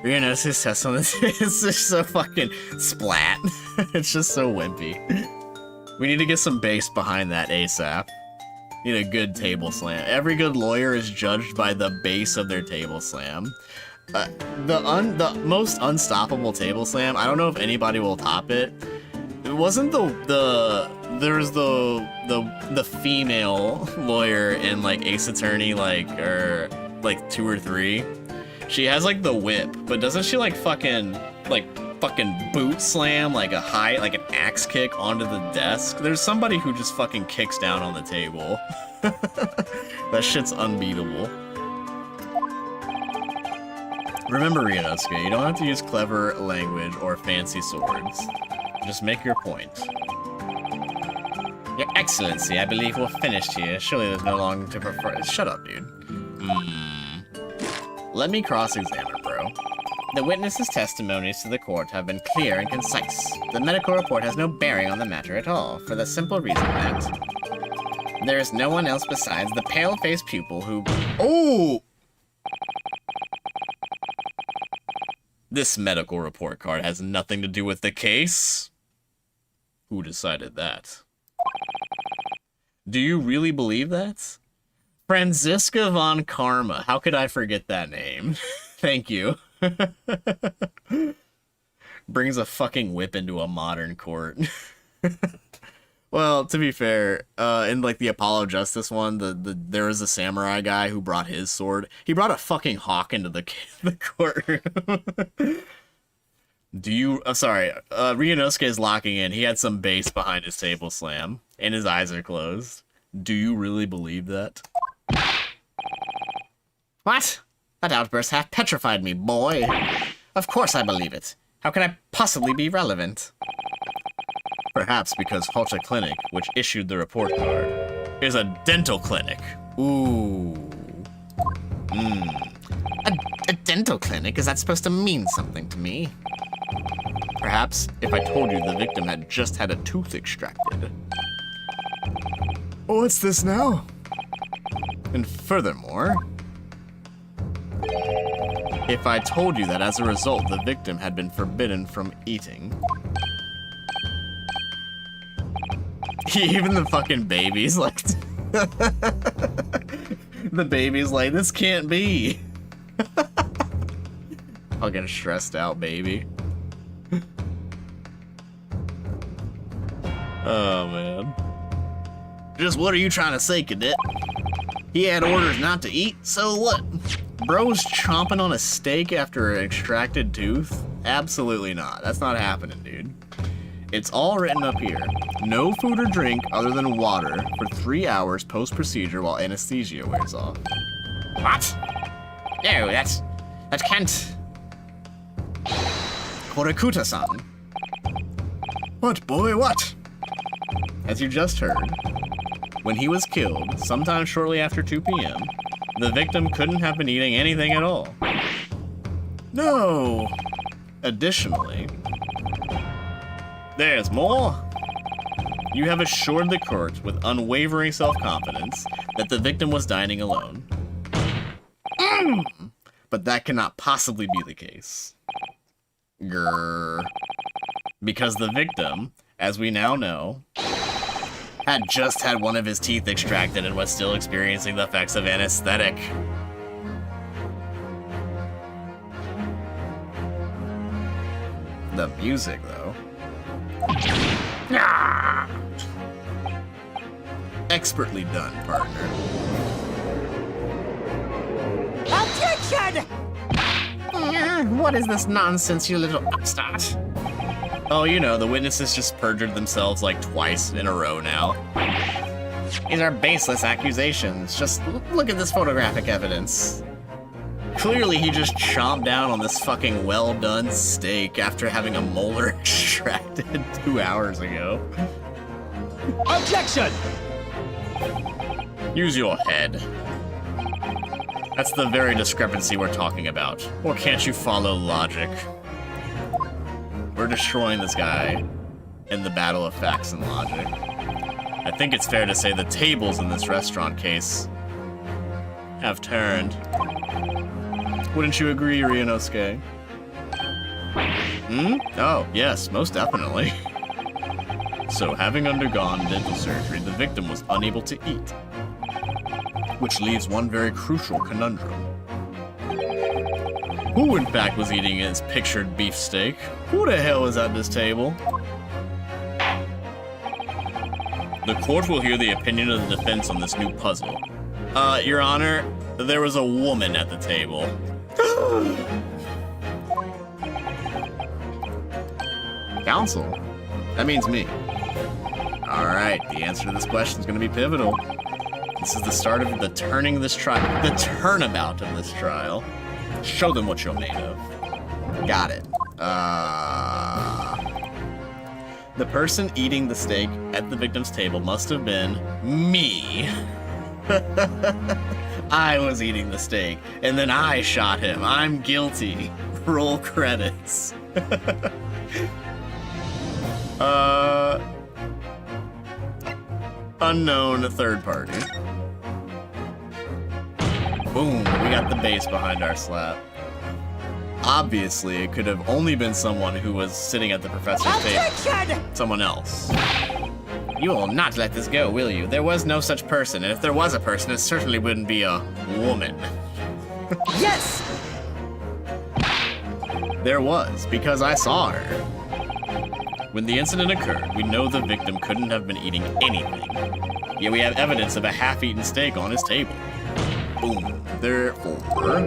You know, his test on this is just so fucking splat. It's just so wimpy. We need to get some bass behind that ASAP. Need a good table slam. Every good lawyer is judged by the base of their table slam. The most unstoppable table slam, I don't know if anybody will top it. It wasn't there's the female lawyer in like Ace Attorney, like, or like 2 or 3. She has like the whip, but doesn't she like fucking boot slam like a high, like an axe kick onto the desk? There's somebody who just fucking kicks down on the table. That shit's unbeatable. Remember, Ryunosuke, you don't have to use clever language or fancy swords. Just make your point. Your Excellency, I believe we're finished here. Surely there's no longer to prefer. Shut up, dude. Let me cross-examine, bro. The witnesses' testimonies to the court have been clear and concise. The medical report has no bearing on the matter at all, for the simple reason that there is no one else besides the pale-faced pupil who... Oh! This medical report card has nothing to do with the case. Who decided that? Do you really believe that? Franziska von Karma. How could I forget that name? Thank you. Brings a fucking whip into a modern court. Well, to be fair, in like the Apollo Justice one, there was a samurai guy who brought his sword. He brought a fucking hawk into the courtroom. Do you... I'm sorry. Ryunosuke is locking in. He had some bass behind his table slam, and his eyes are closed. Do you really believe that? What? That outburst half petrified me, boy. Of course I believe it. How can I possibly be relevant? Perhaps because Hotta Clinic, which issued the report card, is a dental clinic. Ooh. A dental clinic? Is that supposed to mean something to me? Perhaps if I told you the victim had just had a tooth extracted. What's this now? And furthermore, if I told you that as a result the victim had been forbidden from eating. Even the fucking baby's like... The baby's like, this can't be. Fucking stressed out baby. Oh, man. Just what are you trying to say, cadet? He had orders not to eat, so what? Bro's chomping on a steak after an extracted tooth? Absolutely not. That's not happening, dude. It's all written up here. No food or drink other than water for 3 hours post-procedure while anesthesia wears off. What? No, that can't... Horikuta-san. What, boy, what? As you just heard, when he was killed, sometime shortly after 2 p.m., the victim couldn't have been eating anything at all. No! Additionally, there's more. You have assured the court with unwavering self-confidence that the victim was dining alone. But that cannot possibly be the case. Grrr. Because the victim, as we now know, had just had one of his teeth extracted and was still experiencing the effects of anesthetic. The music, though. Ah! Expertly done, partner. Objection! What is this nonsense, you little upstart? Oh, you know, the witnesses just perjured themselves like twice in a row now. These are baseless accusations. Just look at this photographic evidence. Clearly, he just chomped down on this fucking well-done steak after having a molar extracted 2 hours ago. Objection! Use your head. That's the very discrepancy we're talking about. Or can't you follow logic? We're destroying this guy in the battle of facts and logic. I think it's fair to say the tables in this restaurant case have turned. Wouldn't you agree, Ryunosuke? Oh, yes, most definitely. So, having undergone dental surgery, the victim was unable to eat. Which leaves one very crucial conundrum. Who, in fact, was eating his pictured beefsteak? Who the hell is at this table? The court will hear the opinion of the defense on this new puzzle. Your Honor, there was a woman at the table. Counsel? That means me. Alright, the answer to this question is going to be pivotal. This is the start of the turnabout of this trial. Show them what you're made of. Got it. The person eating the steak at the victim's table must have been me. I was eating the steak, and then I shot him. I'm guilty. Roll credits. Unknown third party. Boom, we got the base behind our slap. Obviously, it could have only been someone who was sitting at the professor's table. Someone else. You will not let this go, will you? There was no such person, and if there was a person, it certainly wouldn't be a woman. Yes! There was, because I saw her. When the incident occurred, we know the victim couldn't have been eating anything. Yet we have evidence of a half-eaten steak on his table. Boom. Therefore,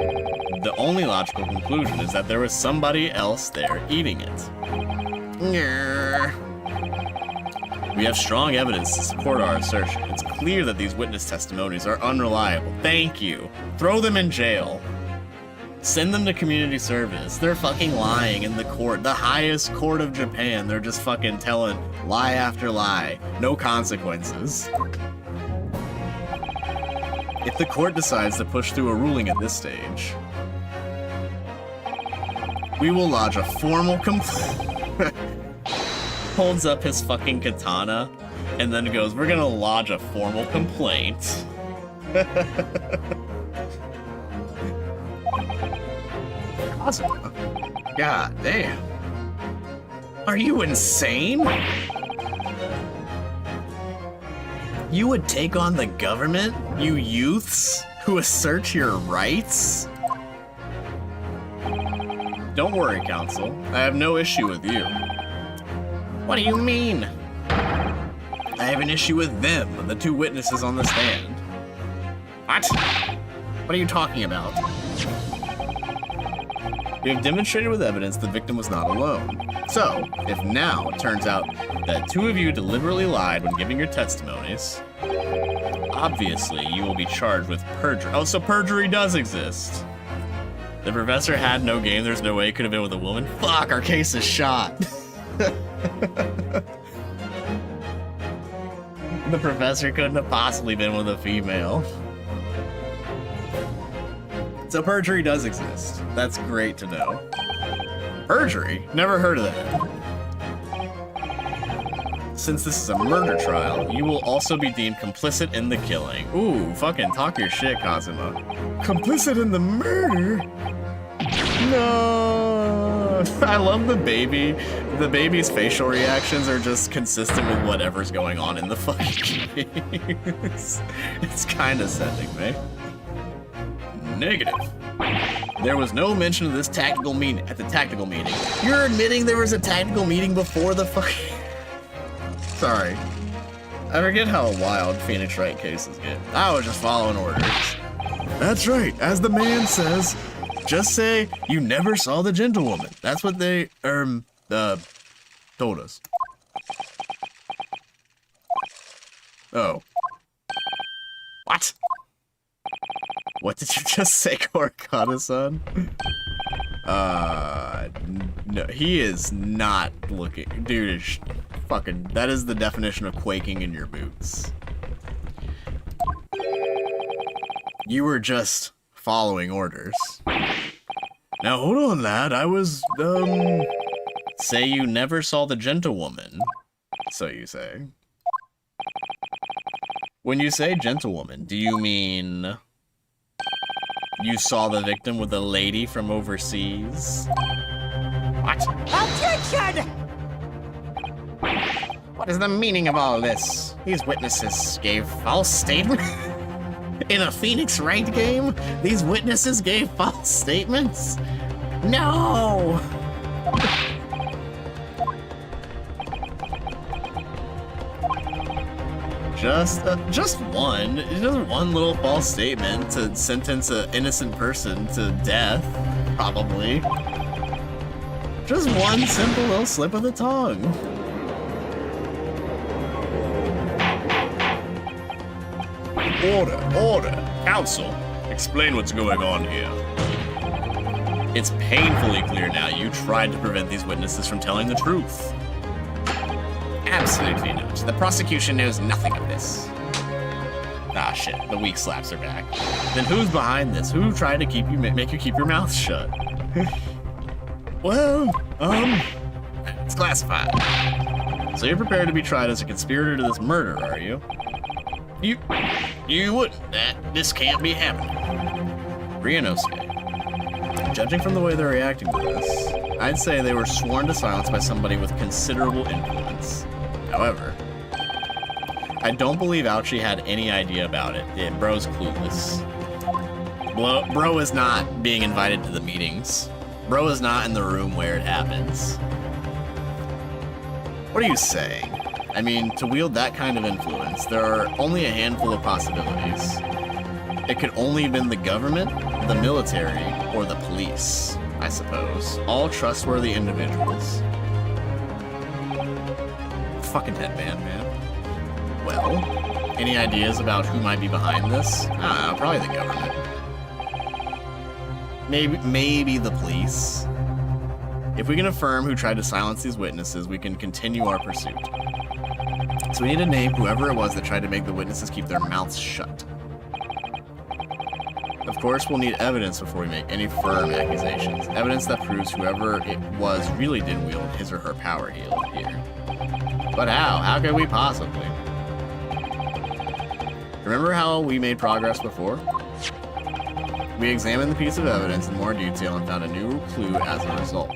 the only logical conclusion is that there was somebody else there eating it. We have strong evidence to support our assertion. It's clear that these witness testimonies are unreliable. Thank you. Throw them in jail. Send them to community service. They're fucking lying in the court, the highest court of Japan. They're just fucking telling lie after lie. No consequences. If the court decides to push through a ruling at this stage, we will lodge a formal complaint. Holds up his fucking katana and then goes, we're gonna lodge a formal complaint. Awesome. God damn. Are you insane? You would take on the government, you youths who assert your rights? Don't worry, counsel. I have no issue with you. What do you mean? I have an issue with them, the two witnesses on the stand. What? What are you talking about? We have demonstrated with evidence the victim was not alone. So, if now it turns out that two of you deliberately lied when giving your testimonies, obviously you will be charged with perjury. Oh, so perjury does exist. The professor had no game, there's no way it could have been with a woman. Fuck, our case is shot. The professor couldn't have possibly been with a female. So perjury does exist. That's great to know. Perjury? Never heard of that. Since this is a murder trial, you will also be deemed complicit in the killing. Ooh, fucking talk your shit, Kazuma. Complicit in the murder? No. I love the baby. The baby's facial reactions are just consistent with whatever's going on in the fucking game. It's kind of sending me. Negative. There was no mention of this tactical meeting at the tactical meeting. You're admitting there was a tactical meeting before the fucking... Sorry. I forget how wild Phoenix Wright cases get. I was just following orders. That's right. As the man says, just say you never saw the gentlewoman. That's what they, told us. Oh. What? What did you just say, Korokata-san? No, he is not looking. Dude is fucking. That is the definition of quaking in your boots. You were just following orders. Now hold on, lad. I was, Say you never saw the gentlewoman. So you say. When you say gentlewoman, do you mean you saw the victim with a lady from overseas? What? Objection! What is the meaning of all this? These witnesses gave false statements? In a Phoenix Wright game, these witnesses gave false statements? No! Just one little false statement to sentence an innocent person to death, probably. Just one simple little slip of the tongue. Order. Counsel, explain what's going on here. It's painfully clear now you tried to prevent these witnesses from telling the truth. Absolutely not. The prosecution knows nothing of this. Ah, shit. The weak slaps are back. Then who's behind this? Who tried to make you keep your mouth shut? Well, it's classified. So you're prepared to be tried as a conspirator to this murder, are you? You wouldn't. This can't be happening. Ryunosuke. Judging from the way they're reacting to this, I'd say they were sworn to silence by somebody with considerable influence. However, I don't believe Ouchie had any idea about it. Yeah, bro's clueless. Bro is not being invited to the meetings. Bro is not in the room where it happens. What are you saying? I mean, to wield that kind of influence, there are only a handful of possibilities. It could only have been the government, the military, or the police, I suppose. All trustworthy individuals. Fucking headband, man. Well, any ideas about who might be behind this? I don't know, probably the government. Maybe the police. If we can affirm who tried to silence these witnesses, we can continue our pursuit. So we need to name whoever it was that tried to make the witnesses keep their mouths shut. Of course, we'll need evidence before we make any firm accusations. Evidence that proves whoever it was really did wield his or her power here. But how? How could we possibly? Remember how we made progress before? We examined the piece of evidence in more detail and found a new clue as a result.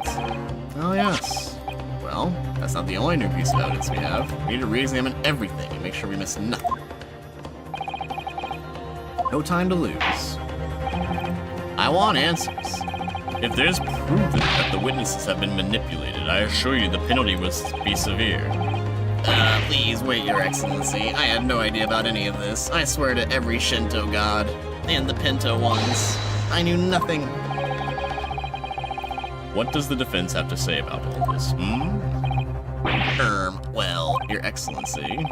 Oh yes. Well, that's not the only new piece of evidence we have. We need to re-examine everything and make sure we miss nothing. No time to lose. I want answers. If there's proof that the witnesses have been manipulated, I assure you the penalty will be severe. Please wait, Your Excellency. I had no idea about any of this. I swear to every Shinto god, and the Pinto ones. I knew nothing. What does the defense have to say about all this, well, Your Excellency.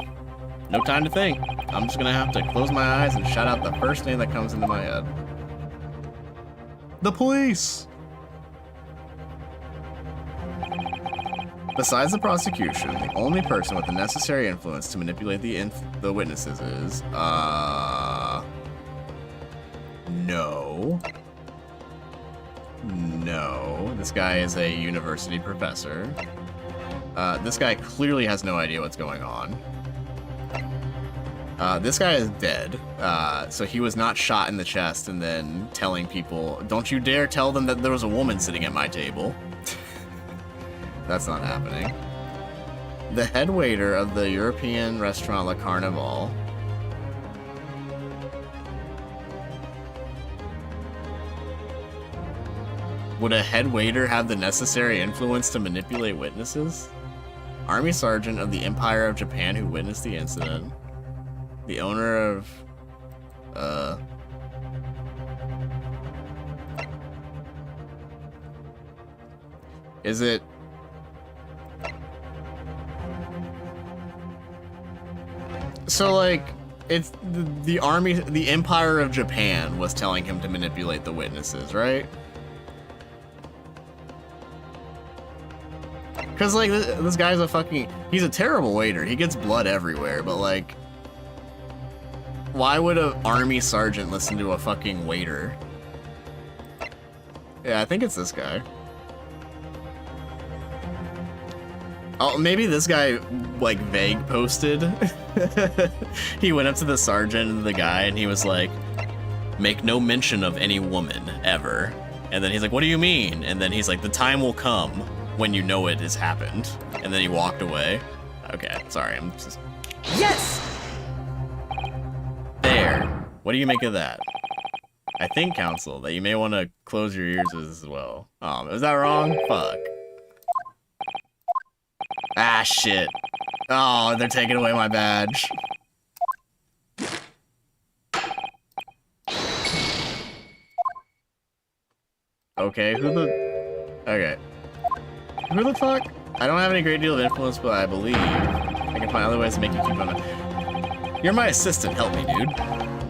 No time to think. I'm just gonna have to close my eyes and shout out the first name that comes into my head. The police! Besides the prosecution, the only person with the necessary influence to manipulate the witnesses is, No. This guy is a university professor. This guy clearly has no idea what's going on. This guy is dead, so he was not shot in the chest and then telling people, don't you dare tell them that there was a woman sitting at my table. That's not happening. The head waiter of the European restaurant Le Carnival. Would a head waiter have the necessary influence to manipulate witnesses? Army sergeant of the Empire of Japan who witnessed the incident. The owner of... Is it... So, like, it's the army, the Empire of Japan was telling him to manipulate the witnesses, right? Because, like, this guy's a fucking... He's a terrible waiter. He gets blood everywhere, but, like... Why would an army sergeant listen to a fucking waiter? Yeah, I think it's this guy. Oh, maybe this guy, like, vague posted. He went up to the sergeant and the guy, and he was like, make no mention of any woman, ever. And then he's like, what do you mean? And then he's like, the time will come when you know it has happened. And then he walked away. Okay, sorry, I'm just... Yes! There. What do you make of that? I think, counsel, that you may want to close your ears as well. Is that wrong? Fuck. Ah, shit. Oh, they're taking away my badge. Okay, who the fuck? I don't have any great deal of influence, but I believe I can find other ways to make you keep on. You're my assistant, help me, dude.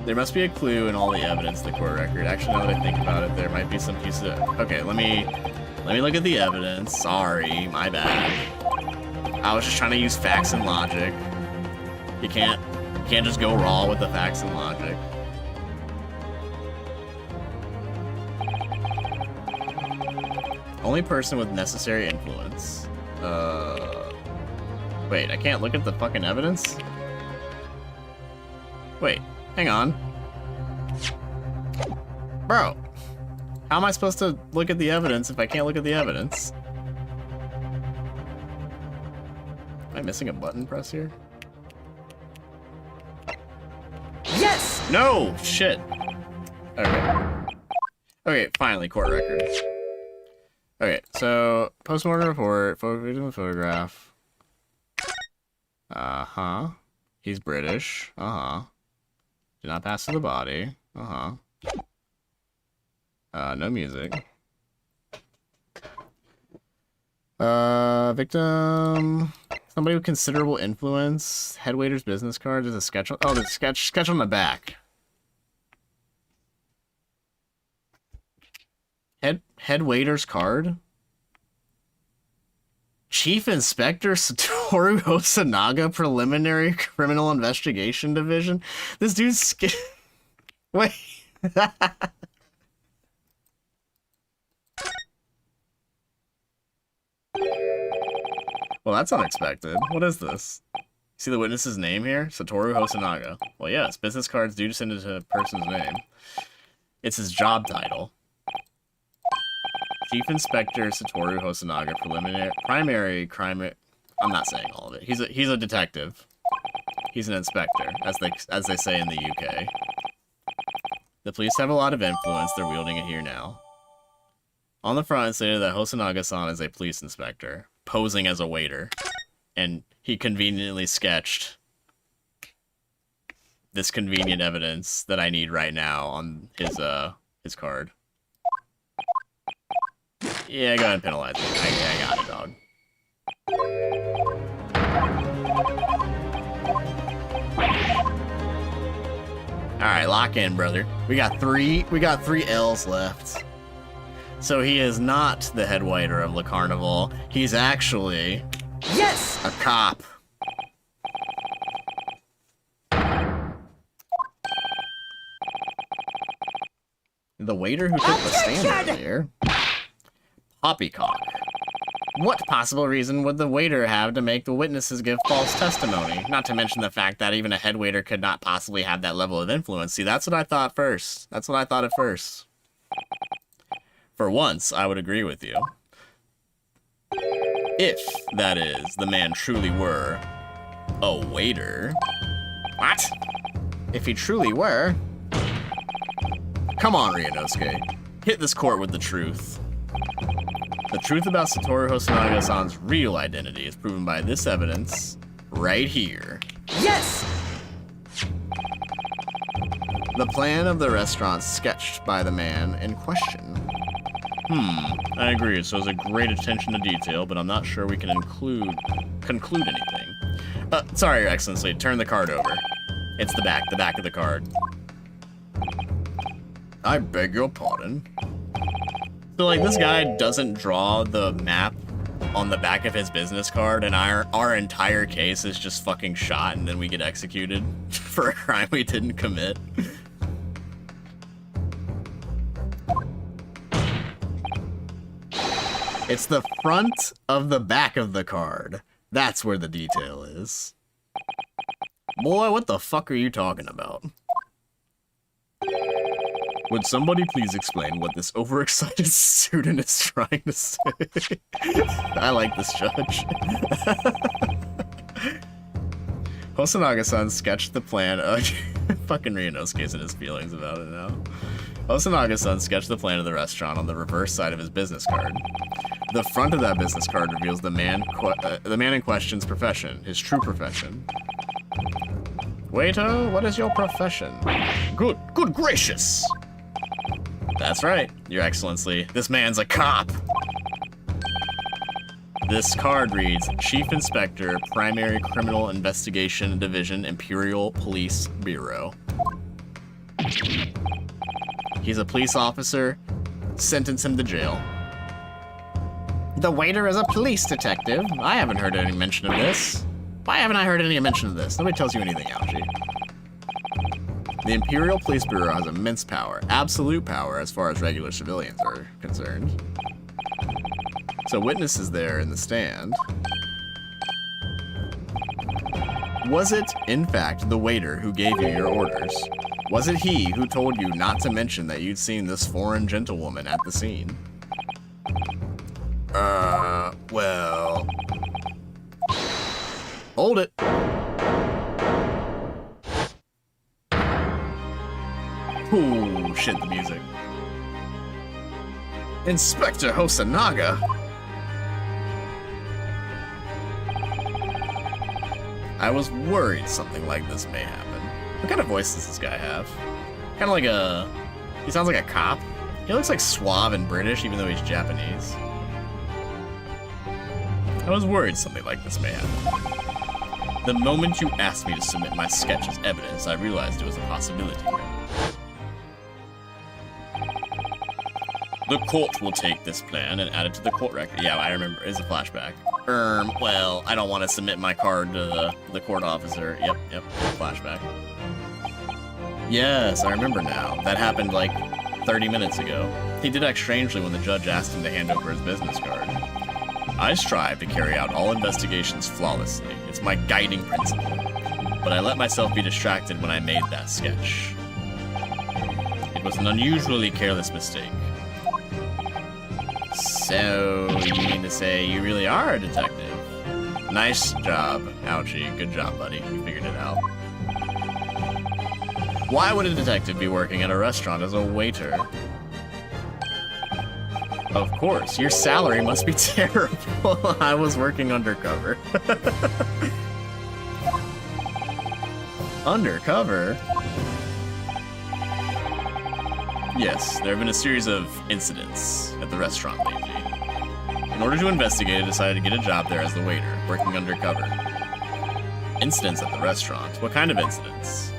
There must be a clue in all the evidence in the court record. Actually, now that I think about it, there might be some pieces of... Okay, let me look at the evidence. Sorry, my bad. I was just trying to use facts and logic. You can't just go raw with the facts and logic. Only person with necessary influence. Wait, I can't look at the fucking evidence? Wait, hang on. Bro, how am I supposed to look at the evidence if I can't look at the evidence? Am I missing a button press here? Yes! No! Shit. Okay. Okay, finally, court record. Okay, so, post-mortem report, victim photograph. Uh-huh. He's British. Uh-huh. Did not pass to the body. Uh-huh. No music. Victim... Somebody with considerable influence. Head waiter's business card. There's a sketch on... Oh, there's a sketch on the back. Head waiter's card? Chief Inspector Satoru Hosanaga, Preliminary Criminal Investigation Division? This dude's... Wait. Well, that's unexpected. What is this? See the witness's name here? Satoru Hosanaga. Well, yes, business cards do send it to a person's name. It's his job title. Chief Inspector Satoru Hosanaga, primary crime... I'm not saying all of it. He's a detective. He's an inspector, as they say in the UK. The police have a lot of influence. They're wielding it here now. On the front, it stated that Hosanaga-san is a police inspector, posing as a waiter, and he conveniently sketched this convenient evidence that I need right now on his card. Yeah, go ahead and penalize me. I got it, dog. Alright, lock in, brother. We got three L's left. So he is not the head waiter of Le Carnival. He's actually... Yes! A cop. The waiter who took the stand earlier. Poppycock. What possible reason would the waiter have to make the witnesses give false testimony? Not to mention the fact that even a head waiter could not possibly have that level of influence. See, that's what I thought first. That's what I thought at first. For once, I would agree with you. If, that is, the man truly were a waiter. What? If he truly were? Come on, Ryunosuke. Hit this court with the truth. The truth about Satoru Hosonaga-san's real identity is proven by this evidence right here. Yes! The plan of the restaurant sketched by the man in question. I agree. It shows a great attention to detail, but I'm not sure we can conclude anything. Sorry, Your Excellency. Turn the card over. It's the back of the card. I beg your pardon. So, like, this guy doesn't draw the map on the back of his business card, and our entire case is just fucking shot, and then we get executed for a crime we didn't commit. It's the front of the back of the card. That's where the detail is. Boy, what the fuck are you talking about? Would somebody please explain what this overexcited student is trying to say? I like this judge. Hosonaga-san sketched the plan. Fucking Ryunosuke's in his feelings about it now. Hosonaga-san sketched the plan of the restaurant on the reverse side of his business card. The front of that business card reveals the man in question's profession, his true profession. Waiter, what is your profession? Good gracious! That's right, Your Excellency. This man's a cop! This card reads, Chief Inspector, Primary Criminal Investigation Division, Imperial Police Bureau. He's a police officer. Sentence him to jail. The waiter is a police detective. I haven't heard any mention of this. Why haven't I heard any mention of this? Nobody tells you anything, Algie. The Imperial Police Bureau has immense power, absolute power as far as regular civilians are concerned. So witnesses there in the stand. Was it, in fact, the waiter who gave you your orders? Was it he who told you not to mention that you'd seen this foreign gentlewoman at the scene? Well... Hold it. Ooh, shit, the music. Inspector Hosonaga? I was worried something like this may happen. What kind of voice does this guy have? Kind of like a... He sounds like a cop. He looks like suave and British, even though he's Japanese. I was worried something like this may happen. The moment you asked me to submit my sketch as evidence, I realized it was a possibility. The court will take this plan and add it to the court record. Yeah, I remember. It's a flashback. Well, I don't want to submit my card to the court officer. Yep, flashback. Yes, I remember now. That happened like 30 minutes ago. He did act strangely when the judge asked him to hand over his business card. I strive to carry out all investigations flawlessly. It's my guiding principle. But I let myself be distracted when I made that sketch. It was an unusually careless mistake. So, you mean to say you really are a detective? Nice job, Ouchie. Good job, buddy. You figured it out. Why would a detective be working at a restaurant as a waiter? Of course, your salary must be terrible. I was working undercover. Undercover? Yes, there have been a series of incidents at the restaurant lately. In order to investigate, I decided to get a job there as the waiter, working undercover. Incidents at the restaurant? What kind of incidents?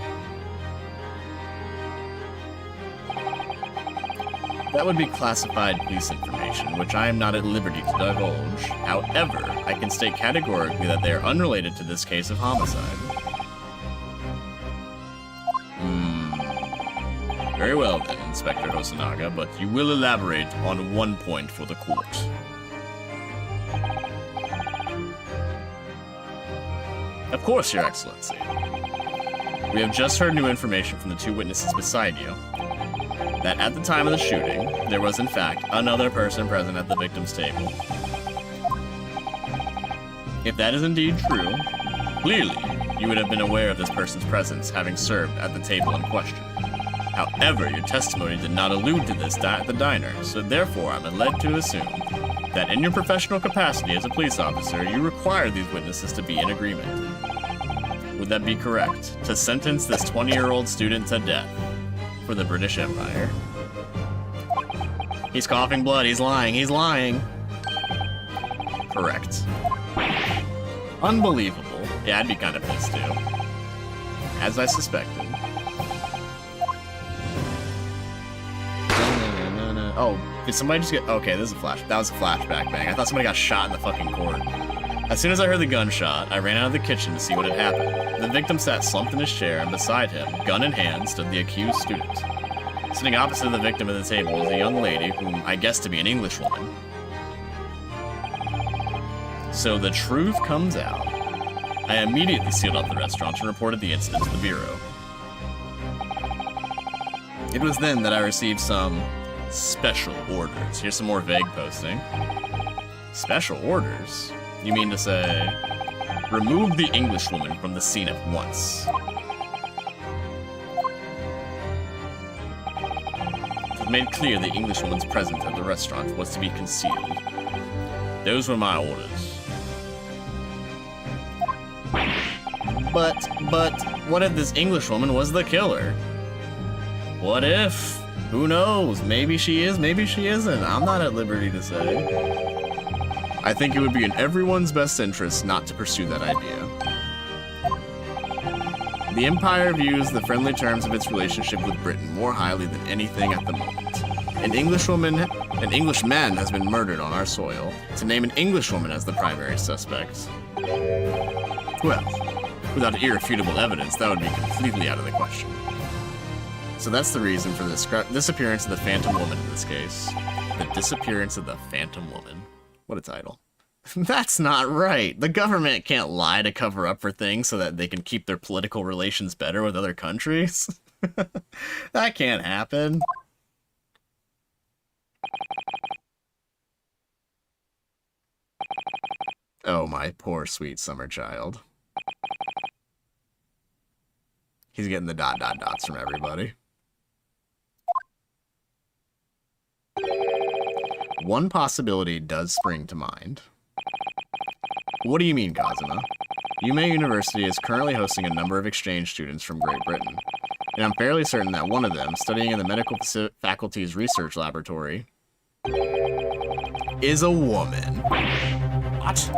That would be classified police information, which I am not at liberty to divulge. However, I can state categorically that they are unrelated to this case of homicide. Very well then, Inspector Hosonaga, but you will elaborate on one point for the court. Of course, Your Excellency. We have just heard new information from the two witnesses beside you. That at the time of the shooting, there was in fact another person present at the victim's table. If that is indeed true, clearly you would have been aware of this person's presence, having served at the table in question. However, your testimony did not allude to this at the diner, so therefore I'm led to assume that in your professional capacity as a police officer, you require these witnesses to be in agreement. Would that be correct? To sentence this 20-year-old student to death for the British Empire? He's coughing blood, he's lying, he's lying! Correct. Unbelievable. Yeah, I'd be kind of pissed too. As I suspected. Oh, did somebody just get... Okay, this is a flash. That was a flashback bang. I thought somebody got shot in the fucking court. As soon as I heard the gunshot, I ran out of the kitchen to see what had happened. The victim sat slumped in his chair, and beside him, gun in hand, stood the accused student. Sitting opposite the victim at the table was a young lady, whom I guessed to be an Englishwoman. So the truth comes out. I immediately sealed up the restaurant and reported the incident to the Bureau. It was then that I received some special orders. Here's some more vague posting. Special orders? You mean to say, remove the Englishwoman from the scene at once. It made clear the Englishwoman's presence at the restaurant was to be concealed. Those were my orders. But, what if this Englishwoman was the killer? What if? Who knows? Maybe she is, maybe she isn't. I'm not at liberty to say. I think it would be in everyone's best interest not to pursue that idea. The Empire views the friendly terms of its relationship with Britain more highly than anything at the moment. An Englishman has been murdered on our soil. To name an Englishwoman as the primary suspect, well, without irrefutable evidence, that would be completely out of the question. So that's the reason for the disappearance of the Phantom Woman in this case. The disappearance of the Phantom Woman. What a title. That's not right. The government can't lie to cover up for things so that they can keep their political relations better with other countries. That can't happen. Oh, my poor sweet summer child. He's getting the ... dots from everybody. One possibility does spring to mind. What do you mean, Kazuma? Yume University is currently hosting a number of exchange students from Great Britain, and I'm fairly certain that one of them, studying in the medical faculty's research laboratory, is a woman. What?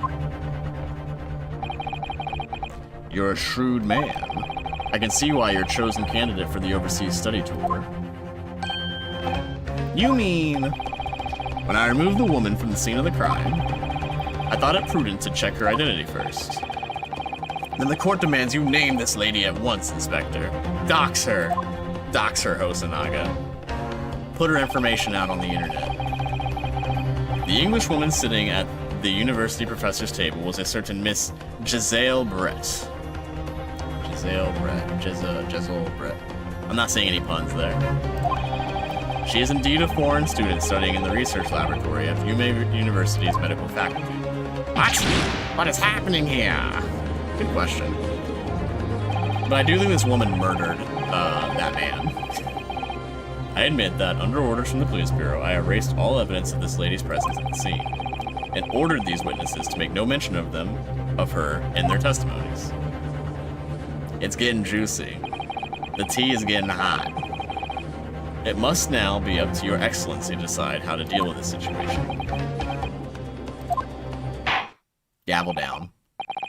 You're a shrewd man. I can see why you're a chosen candidate for the overseas study tour. You mean... When I removed the woman from the scene of the crime, I thought it prudent to check her identity first. Then the court demands you name this lady at once, Inspector. Dox her. Dox her, Hosonaga. Put her information out on the internet. The Englishwoman sitting at the university professor's table was a certain Miss Giselle Brett. Giselle Brett. I'm not saying any puns there. She is indeed a foreign student studying in the research laboratory at Yume University's medical faculty. What? What is happening here? Good question. But I do think this woman murdered that man. I admit that under orders from the police bureau, I erased all evidence of this lady's presence at the scene, and ordered these witnesses to make no mention of her in their testimonies. It's getting juicy. The tea is getting hot. It must now be up to your excellency to decide how to deal with this situation. Gavel down.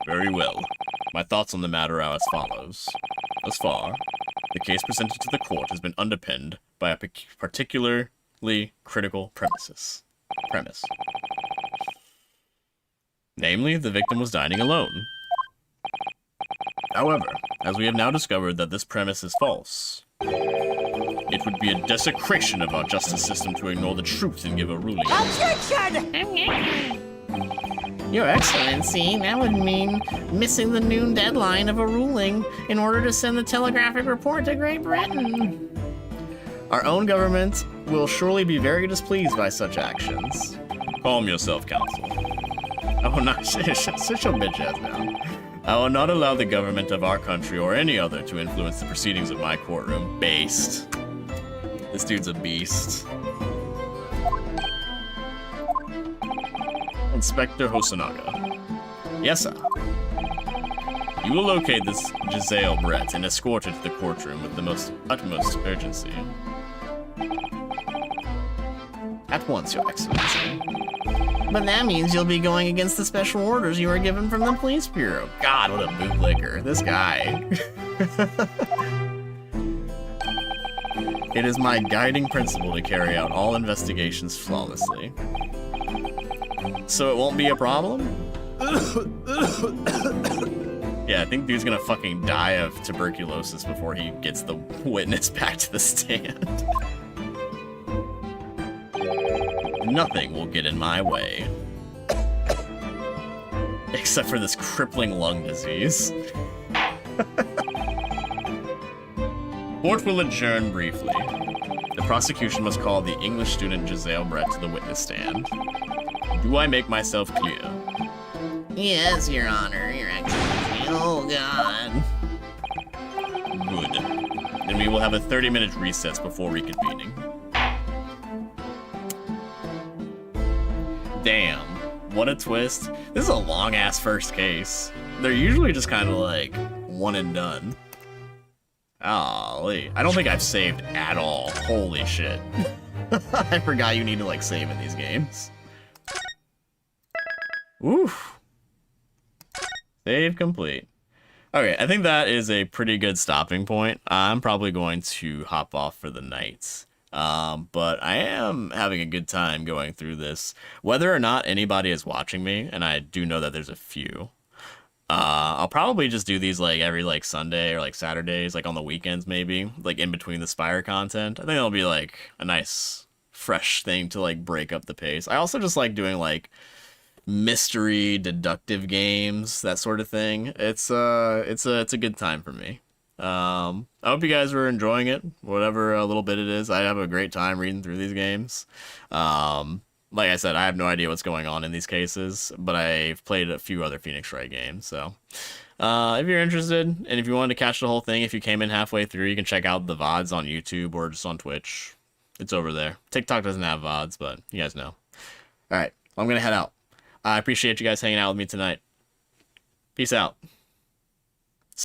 Very well. My thoughts on the matter are as follows. Thus far, the case presented to the court has been underpinned by a particularly critical premise. Namely, the victim was dining alone. However, as we have now discovered that this premise is false, it would be a desecration of our justice system to ignore the truth and give a ruling. Objection! Your Excellency, that would mean missing the noon deadline of a ruling in order to send the telegraphic report to Great Britain. Our own government will surely be very displeased by such actions. Calm yourself, counsel. I will not sit your bitch ass down. I will not allow the government of our country or any other to influence the proceedings of my courtroom. Based. This dude's a beast. Inspector Hosonaga. Yes, sir. You will locate this Giselle Brett and escort her to the courtroom with the utmost urgency. At once, Your Excellency. But that means you'll be going against the special orders you were given from the police bureau. God, what a bootlicker. This guy. It is my guiding principle to carry out all investigations flawlessly. So it won't be a problem? Yeah, I think dude's gonna fucking die of tuberculosis before he gets the witness back to the stand. Nothing will get in my way. Except for this crippling lung disease. Court will adjourn briefly. The prosecution must call the English student Giselle Brett to the witness stand. Do I make myself clear? Yes, Your Honor, Your Excellency. Oh, God. Good. Then we will have a 30-minute recess before reconvening. Damn, what a twist. This is a long-ass first case. They're usually just kind of like one and done. Golly. I don't think I've saved at all. Holy shit. I forgot you need to like save in these games. Oof. Save complete. Okay, I think that is a pretty good stopping point. I'm probably going to hop off for the night. But I am having a good time going through this. Whether or not anybody is watching me, and I do know that there's a few, I'll probably just do these like every like Sunday or like Saturdays, like on the weekends maybe, like in between the Spire content. I think it'll be like a nice fresh thing to like break up the pace. I also just like doing like mystery deductive games, that sort of thing. It's a good time for me. I hope you guys were enjoying it, whatever a little bit it is. I have a great time reading through these games. Like I said, I have no idea what's going on in these cases, but I've played a few other Phoenix Wright games, so if you're interested, and if you wanted to catch the whole thing, if you came in halfway through, you can check out the VODs on YouTube or just on Twitch. It's over there. TikTok doesn't have VODs, but you guys know. Alright, I'm gonna head out. I appreciate you guys hanging out with me tonight. Peace out.